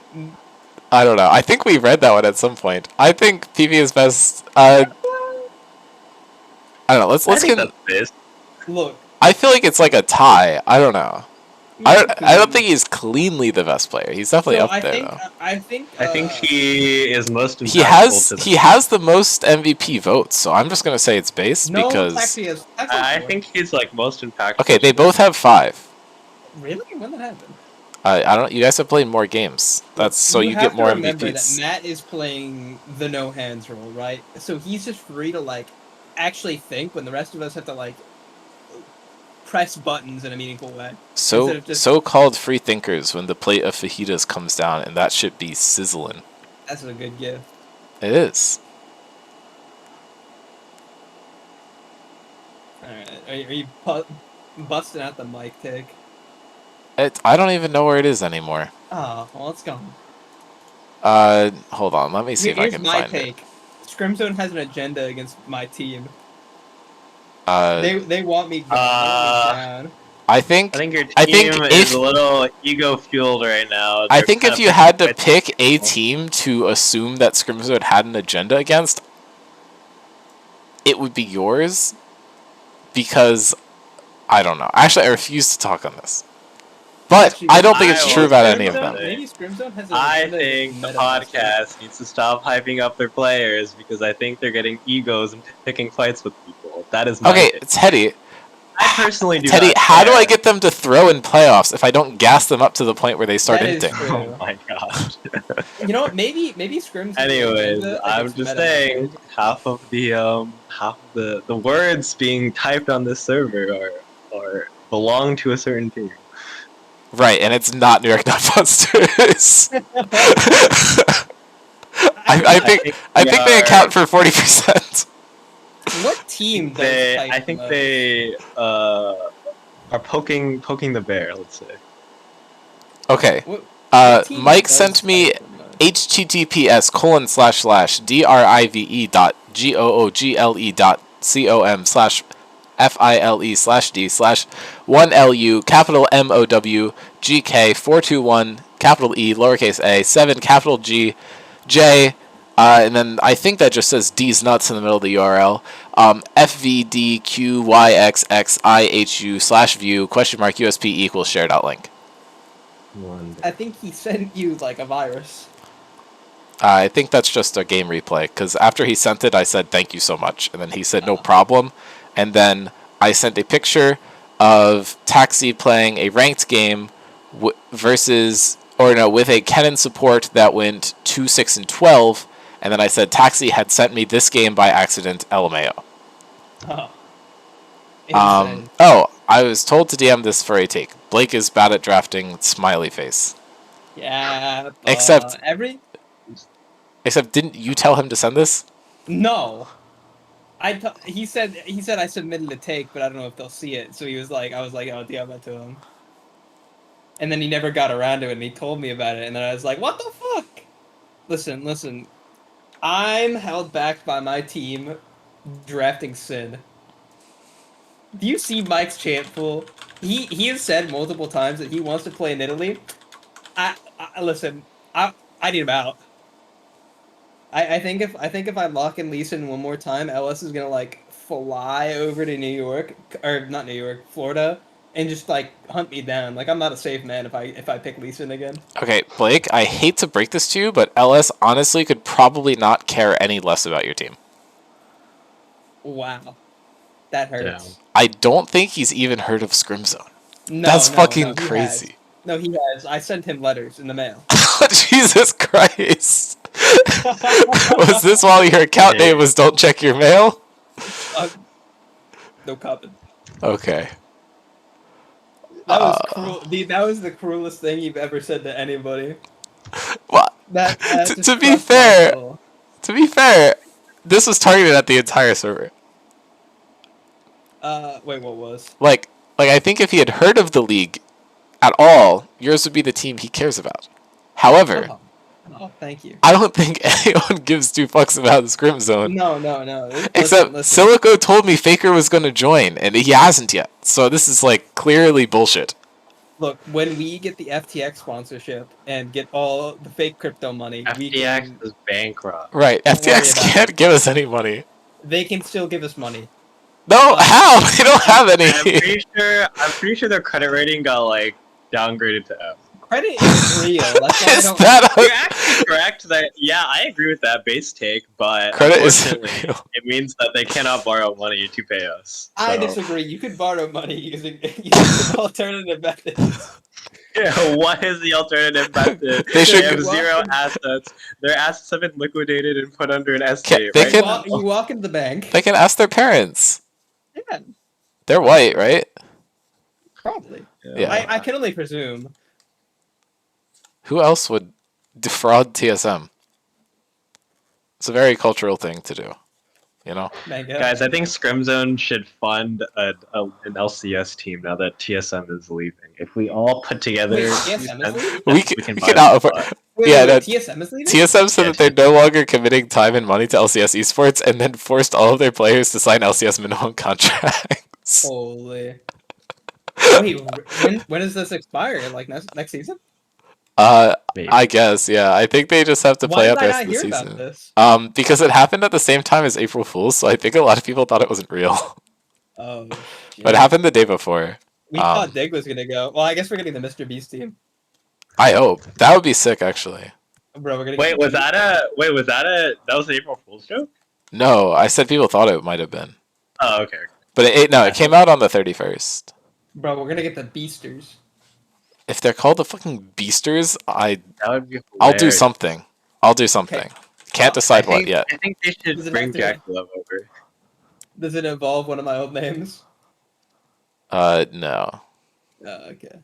don't know. I think we read that one at some point. I think PB is best. I don't know. Let's I think get. that's this. Look. I feel like it's like a tie. I don't know. I don't Hmm. think he's cleanly the best player. He's definitely So up there though. I think he is most impactful. He has the most MVP votes, so I'm just gonna say it's base no, because Taxi has. I think he's like most impactful. okay, they both have 5. Really? When that happened? I don't. You guys have played more games. That's so you have get to more remember MVPs. that Matt is playing the no hands role, right? So he's just free to like actually think when the rest of us have to like press buttons in a meaningful way. So instead of just- so-called free thinkers when the plate of fajitas comes down and that should be sizzling. That's a good gift. It is. Alright, are you busting out the mic take? I don't even know where it is anymore. Oh, well, it's gone. Hold on. Let me see if I Here's can my find take. Scrim Zone has an agenda against my team. it. They want me gone. They want me down. I think your team I think is a little ego fueled right now. I They're think kind if of you had to fighting pick a people. team to assume that Scrimzone had an agenda against, it would be yours. Because I don't know. Actually, I refuse to talk on this. But Actually, I don't think it's I true will about say any of that. them. Maybe Scrim Zone has an I agenda think against the Meta podcast needs to stop hyping up their players because I think they're getting egos and picking fights with people. That is my Okay, take. Teddy. I personally do Teddy, not how do I care. get them to throw in playoffs if I don't gas them up to the point where they start That is inting? true. Oh my god. You know what? Maybe Scrim's. Anyways, I'm against just Meta saying Masters. half of the words being typed on this server are belong to a certain team. Right, and it's not New York Nutbusters. I think they account for 40%. What team does type I think most? they are poking the bear. Let's say. Okay. What team Mike does sent me type the most? https://drive.google.com/file/d/1lu capital MOW GK 421 capital E lowercase a 7 capital G J and then I think that just says D's nuts in the middle of the URL. FVDQYXXIHU /view USP equals share.link. I think he sent you like a virus. I think that's just a game replay, because after he sent it, I said, thank you so much. And then he said, no problem. And then I sent a picture of Taxi playing a ranked game with a Kennen support that went 2-6-12. And then I said, Taxi had sent me this game by accident, LMAO. Insane. I was told to DM this for a take. Blake is bad at drafting, smiley face. Yeah. Except- Except didn't you tell him to send this? no. He said I submitted a take, but I don't know if they'll see it. So I was like, oh, DM that to him. And then he never got around to it, and he told me about it, and then I was like, what the fuck? Listen. I'm held back by my team drafting Sin. Do you see Mike's chant pool? He has said multiple times that he wants to play in Italy. I need him out. I think if I lock in Leeson one more time, LS is gonna like fly over to New York, or not New York, Florida, and just like hunt me down. Like I'm not a safe man if I pick Leeson again. Okay, Blake, I hate to break this to you, but LS honestly could probably not care any less about your team. Wow, that hurts. Damn. I don't think he's even heard of Scrim Zone. No, That's no, fucking no, he crazy. has. No, he has. I sent him letters in the mail. Jesus Christ. Was this while your account name was Don't Check Your Mail? No comment. Okay. That was cruel. That was the cruelest thing you've ever said to anybody. Well, That to just be crushed my fair, soul. this was targeted at the entire server. Wait, what was? Like Like, I think if he had heard of the league at all, yours would be the team he cares about. However, Oh, thank you. I don't think anyone gives two fucks about the Scrim Zone. No. Except Listen. Silico told me Faker was going to join, and he hasn't yet. So this is, like, clearly bullshit. Look, when we get the FTX sponsorship and get all the fake crypto money, we FTX can. is bankrupt. Right, Don't worry FTX about can't give us any money. They can still give us money. No, how? They don't have any. I'm pretty sure their credit rating got like downgraded to F. Credit is real. That's why Is I don't. that You're actually correct that I agree with that base take, but Credit is unfortunately, real. it means that they cannot borrow money to pay us. I so- disagree. You could borrow money using alternative methods. Yeah, what is the alternative method? They should- have zero assets. Their assets have been liquidated and put under an S They right can- now. You walk into the bank. They can ask their parents. Yeah, They're white, right? probably. Yeah. I can only presume. Who else would defraud TSM? It's a very cultural thing to do, you know? Mega. Guys, I think Scrim Zone should fund an LCS team now that TSM is leaving. If we all put together, Wait, TSM is leaving? We can buy cannot them. afford. Wait, yeah, no, TSM is leaving? TSM said that they're no longer committing time and money to LCS esports, and then forced all of their players to sign LCS minimum contracts. Holy. Wait, when does this expire? Like next season? Maybe. I guess, yeah. I think they just have to Why play did out the I rest not of the hear season. about this? Because it happened at the same time as April Fool's, so I think a lot of people thought it wasn't real. Oh, But it happened the day before. we thought Dig was gonna go. Well, I guess we're getting the Mr. Beast team, I hope. That would be sick, actually. bro. We're gonna. Wait, was that that was an April Fool's joke? No, I said people thought it might have been. Oh, okay. But it came out on the 31st. Bro, we're gonna get the Beasters. If they're called the fucking Beasters, That would be I'll do hilarious. something. I'll do something. Can't decide what yet. I think they Does should it bring have to- Jack Love over. Does it involve one of my old names? No. Okay.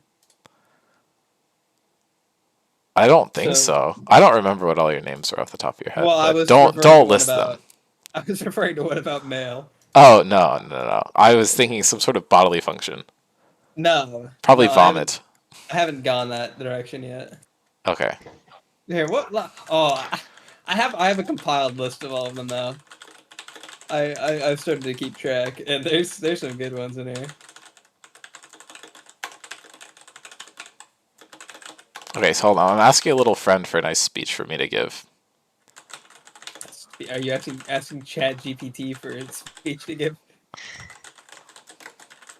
I don't think So- so. I don't remember what all your names were off the top of your head. Well, I but was don't referring to what list about- them. I was referring to what about male? Oh no. I was thinking some sort of bodily function. No. Probably no, vomit. I haven't gone that direction yet. Okay. Here, what? Oh, I have a compiled list of all of them now. I've started to keep track, and there's some good ones in here. Okay, so hold on. I'm asking a little friend for a nice speech for me to give. Are you asking Chat GPT for its speech to give?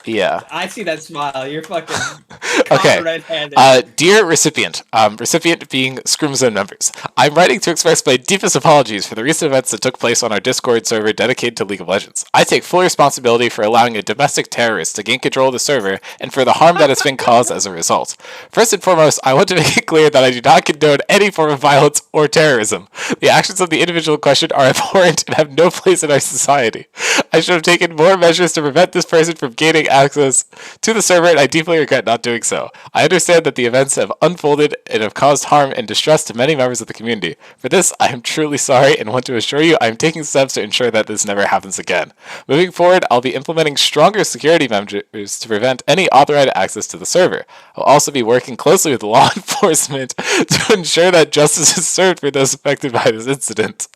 Yeah. I see that smile. You're fucking Okay. red-handed. Dear recipient, recipient being Scrim Zone members, I'm writing to express my deepest apologies for the recent events that took place on our Discord server dedicated to League of Legends. I take full responsibility for allowing a domestic terrorist to gain control of the server and for the harm that has been caused as a result. First and foremost, I want to make it clear that I do not condone any form of violence or terrorism. The actions of the individual in question are abhorrent and have no place in our society. I should have taken more measures to prevent this person from gaining access to the server, and I deeply regret not doing so. I understand that the events have unfolded and have caused harm and distress to many members of the community. For this, I am truly sorry and want to assure you I am taking steps to ensure that this never happens again. Moving forward, I'll be implementing stronger security measures to prevent any authorized access to the server. I'll also be working closely with law enforcement to ensure that justice is served for those affected by this incident.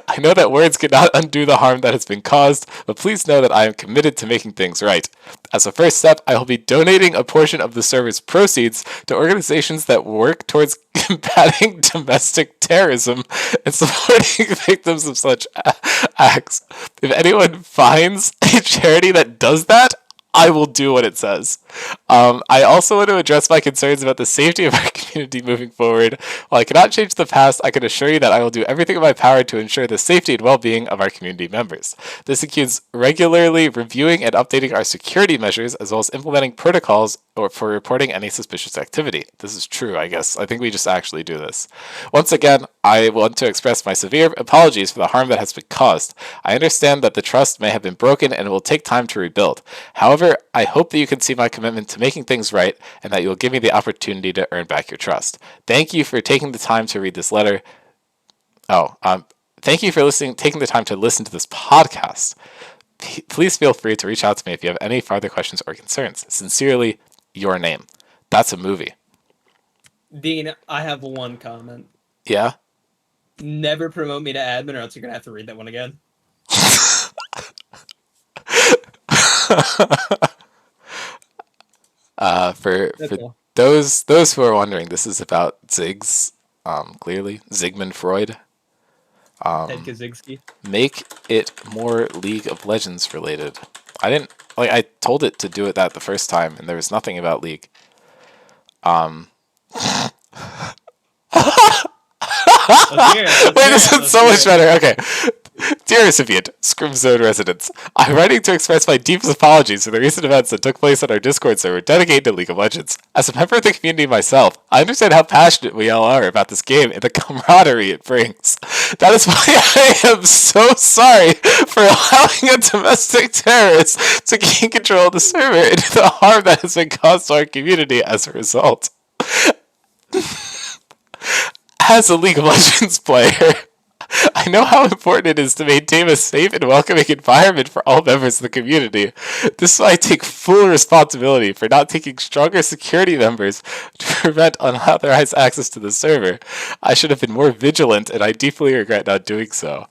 I know that words cannot undo the harm that has been caused, but please know that I am committed to making things right. As a first step, I will be donating a portion of the server's proceeds to organizations that work towards combating domestic terrorism and supporting victims of such acts. If anyone finds a charity that does that, I will do what it says. I also want to address my concerns about the safety of our community moving forward. While I cannot change the past, I can assure you that I will do everything in my power to ensure the safety and well-being of our community members. This includes regularly reviewing and updating our security measures, as well as implementing protocols for reporting any suspicious activity. This is true, I guess. I think we just actually do this. Once again, I want to express my severe apologies for the harm that has been caused. I understand that the trust may have been broken and it will take time to rebuild. However, I hope that you can see my commitment to making things right and that you will give me the opportunity to earn back your trust. Thank you for taking the time to read this letter. Thank you for taking the time to listen to this podcast. Please feel free to reach out to me if you have any further questions or concerns. Sincerely, your name. That's a movie. Dean, I have one comment. Yeah? Never promote me to admin, or else you're gonna have to read that one again. For That's all. those who are wondering, this is about Ziggs. Clearly, Zygmunt Freud. Ted Kaczynski. Make it more League of Legends related. I didn't like. I told it to do it that the first time, and there was nothing about League. Let's Wait, hear this it. is so much better. Okay. Dear recipient, Scrim Zone residents, I'm writing to express my deepest apologies for the recent events that took place on our Discord server dedicated to League of Legends. As a member of the community myself, I understand how passionate we all are about this game and the camaraderie it brings. That is why I am so sorry for allowing a domestic terrorist to gain control of the server and the harm that has been caused to our community as a result. As a League of Legends player, I know how important it is to maintain a safe and welcoming environment for all members of the community. This is why I take full responsibility for not taking stronger security measures to prevent unauthorized access to the server. I should have been more vigilant, and I deeply regret not doing so.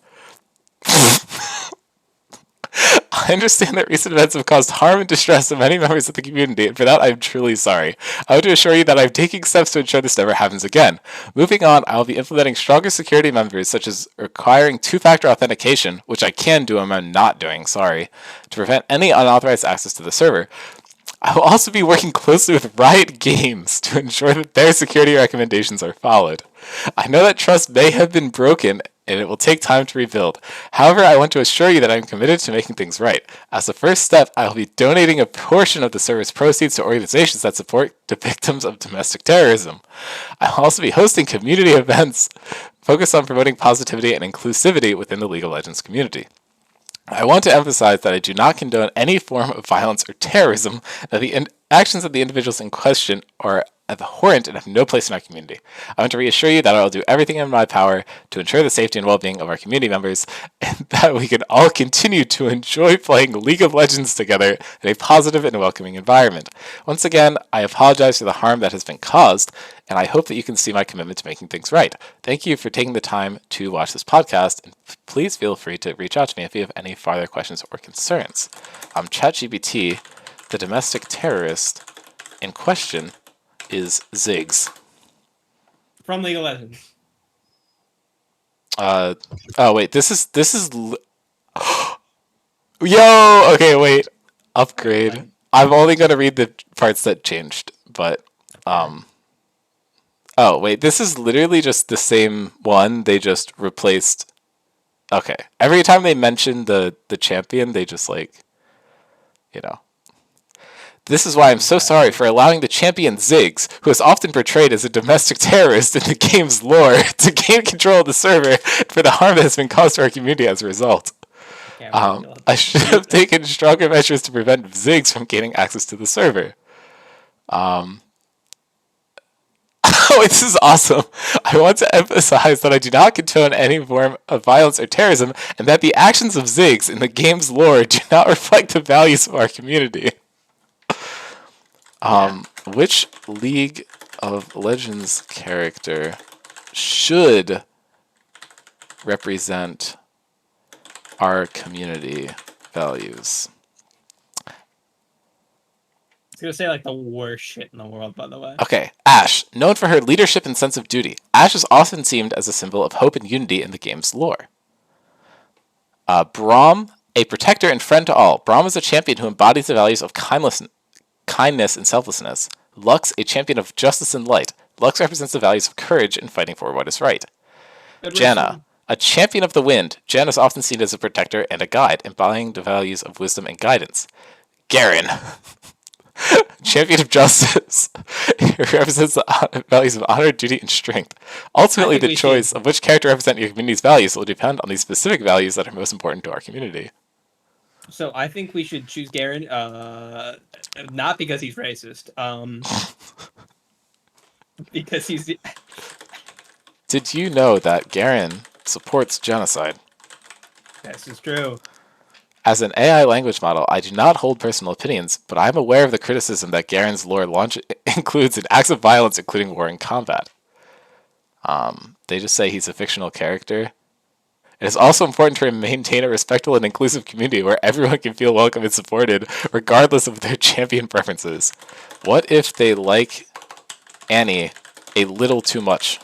I understand that recent events have caused harm and distress to many members of the community, and for that I am truly sorry. I want to assure you that I am taking steps to ensure this never happens again. Moving on, I will be implementing stronger security measures, such as requiring two-factor authentication, which I can do and I'm not doing, sorry, to prevent any unauthorized access to the server. I will also be working closely with Riot Games to ensure that their security recommendations are followed. I know that trust may have been broken, and it will take time to rebuild. However, I want to assure you that I am committed to making things right. As a first step, I will be donating a portion of the server's proceeds to organizations that support the victims of domestic terrorism. I will also be hosting community events focused on promoting positivity and inclusivity within the League of Legends community. I want to emphasize that I do not condone any form of violence or terrorism, that the actions of the individuals in question are abhorrent and have no place in our community. I want to reassure you that I will do everything in my power to ensure the safety and well-being of our community members, and that we can all continue to enjoy playing League of Legends together in a positive and welcoming environment. Once again, I apologize for the harm that has been caused, and I hope that you can see my commitment to making things right. Thank you for taking the time to watch this podcast, and please feel free to reach out to me if you have any further questions or concerns. ChatGPT, the domestic terrorist in question, is Ziggs. From League of Legends. Oh wait, this is yo, okay, wait. Upgrade. I'm only gonna read the parts that changed, but oh wait, this is literally just the same one, they just replaced. Okay. Every time they mention the champion, they just like, you know. This is why I'm so sorry for allowing the champion Ziggs, who is often portrayed as a domestic terrorist in the game's lore, to gain control of the server for the harm that has been caused to our community as a result. I should have taken stronger measures to prevent Ziggs from gaining access to the server. Oh, this is awesome. I want to emphasize that I do not condone any form of violence or terrorism, and that the actions of Ziggs in the game's lore do not reflect the values of our community. Which League of Legends character should represent our community values? It's gonna say like the worst shit in the world, by the way. Okay, Ashe. Known for her leadership and sense of duty, Ashe is often seen as a symbol of hope and unity in the game's lore. Braum, a protector and friend to all. Braum is a champion who embodies the values of kindness and selflessness. Lux, a champion of justice and light. Lux represents the values of courage and fighting for what is right. Janna, a champion of the wind. Janna is often seen as a protector and a guide, embodying the values of wisdom and guidance. Garen, champion of justice. He represents the values of honor, duty, and strength. Ultimately, the choice of which character represents your community's values will depend on the specific values that are most important to our community. So I think we should choose Garen, not because he's racist, because he's. Did you know that Garen supports genocide? This is true. As an AI language model, I do not hold personal opinions, but I am aware of the criticism that Garen's lore launch includes an acts of violence, including war and combat. They just say he's a fictional character. It is also important to maintain a respectful and inclusive community where everyone can feel welcome and supported, regardless of their champion preferences. What if they like Annie a little too much?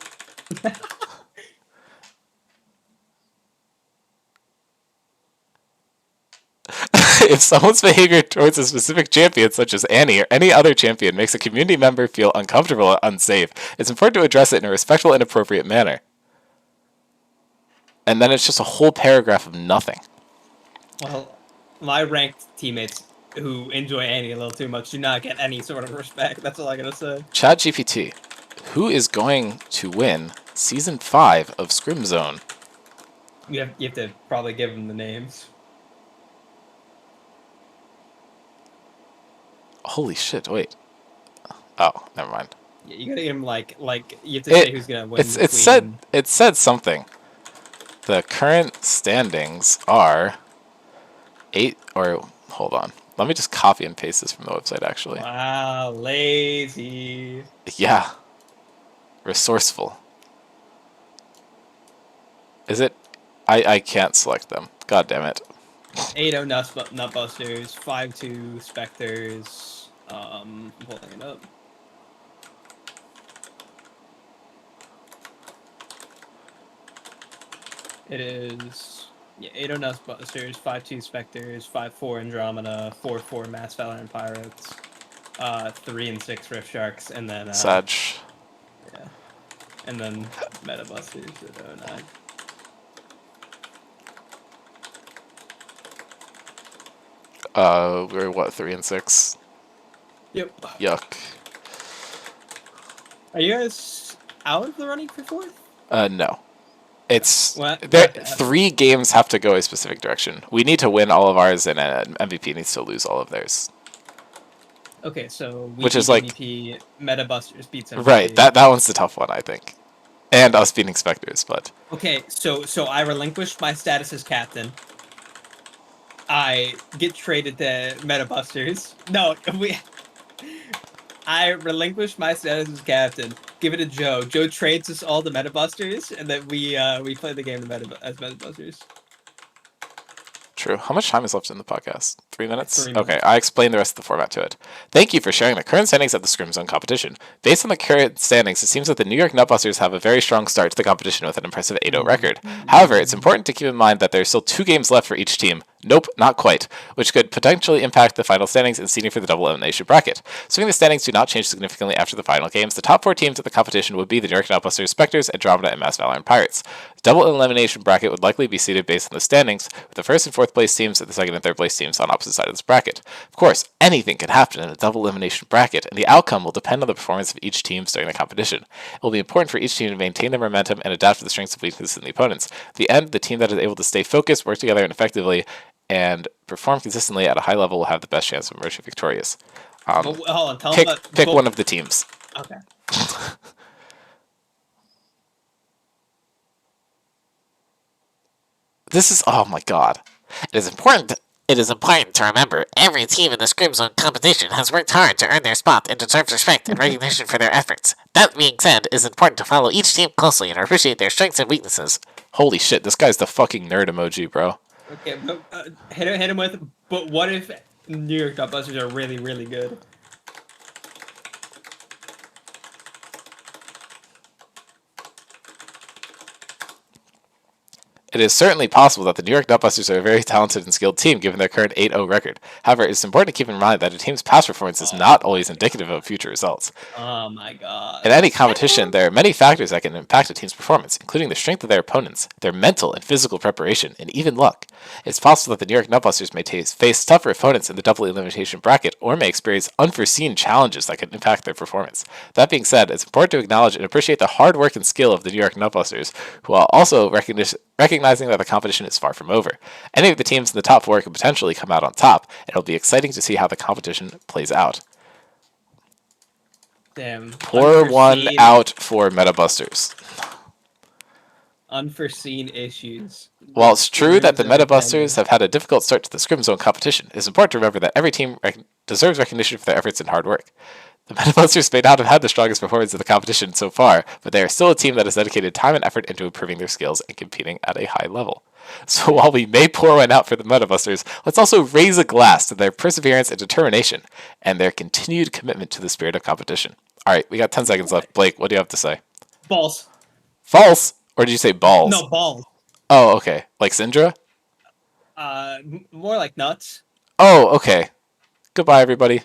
If someone's behavior towards a specific champion, such as Annie or any other champion, makes a community member feel uncomfortable or unsafe, it's important to address it in a respectful and appropriate manner. And then it's just a whole paragraph of nothing. Well, my ranked teammates who enjoy Annie a little too much do not get any sort of respect. That's all I gotta say. ChatGPT, who is going to win Season 5 of Scrim Zone? You have to probably give them the names. Holy shit, wait. Oh, never mind. Yeah, you gotta give them like you have to say who's gonna win. It said something. The current standings are 8 or hold on. Let me just copy and paste this from the website actually. Wow, lazy. Yeah. Resourceful. Is it? I can't select them. God damn it. 8-0 Nutbusters, 5-2 Spectres. I'm pulling it up. It is 8-0 Nutbusters, 5-2 Spectres, 5-4 Andromeda, 4-4 Mass Valorant Pirates, 3-6 Rift Sharks, and then Sag. Yeah, and then Metabusters at 0-9. We're what, 3-6? Yep. Yuck. Are you guys out of the running for fourth? No. It's What? 3 games have to go a specific direction. We need to win all of ours, and MVP needs to lose all of theirs. Okay, so we Which beat is like MVP, Metabusters beats MVP. right. That one's the tough one, I think, and us beating Spectres. But Okay, so I relinquished my status as captain. I get traded to Metabusters. No, I relinquished my status as captain. Give it to Joe. Joe trades us all to Metabusters, and then we play the game as Metabusters. true. How much time is left in the podcast? 3 minutes? 3 minutes. Okay, I explained the rest of the format to it. Thank you for sharing the current standings of the Scrim Zone competition. Based on the current standings, it seems that the New York Nutbusters have a very strong start to the competition with an impressive 8-0 record. However, it's important to keep in mind that there are still 2 games left for each team. Nope, not quite, which could potentially impact the final standings and seeding for the double elimination bracket. Assuming the standings do not change significantly after the final games, the top 4 teams of the competition would be the New York Nutbusters, Spectres, Andromeda, and Mass Valorant Pirates. The double elimination bracket would likely be seeded based on the standings, with the first and fourth place teams and the second and third place teams on opposite sides of this bracket. Of course, anything can happen in a double elimination bracket, and the outcome will depend on the performance of each team during the competition. It will be important for each team to maintain their momentum and adapt to the strengths and weaknesses in the opponents. At the end, the team that is able to stay focused, work together, and effectively and perform consistently at a high level will have the best chance of emerging victorious. Hold on, pick one of the teams. Okay. This is, oh my god. It is important to remember every team in the Scrim Zone competition has worked hard to earn their spot and deserves respect and recognition for their efforts. That being said, it is important to follow each team closely and appreciate their strengths and weaknesses. Holy shit, this guy's the fucking nerd emoji, bro. Okay, but hit him with. But what if New York Nutbusters are really, really good? It is certainly possible that the New York Nutbusters are a very talented and skilled team given their current 8-0 record. However, it is important to keep in mind that a team's past performance is not always indicative of future results. Oh my god. In any competition, there are many factors that can impact a team's performance, including the strength of their opponents, their mental and physical preparation, and even luck. It's possible that the New York Nutbusters may face tougher opponents in the double elimination bracket or may experience unforeseen challenges that could impact their performance. That being said, it's important to acknowledge and appreciate the hard work and skill of the New York Nutbusters, while also recognizing that the competition is far from over. Any of the teams in the top 4 could potentially come out on top, and it'll be exciting to see how the competition plays out. Damn. Pour one out for Metabusters. Unforeseen issues. While it's true that the Scrims Metabusters have had a difficult start to the Scrim Zone competition, it's important to remember that every team deserves recognition for their efforts and hard work. The Metabusters may not have had the strongest performance in the competition so far, but they are still a team that has dedicated time and effort into improving their skills and competing at a high level. So while we may pour one out for the Metabusters, let's also raise a glass to their perseverance and determination, and their continued commitment to the spirit of competition. Alright, we got 10 seconds left. Blake, what do you have to say? Balls. False? Or did you say balls? No, balls. Oh, okay. Like Syndra? More like nuts. Oh, okay. Goodbye, everybody.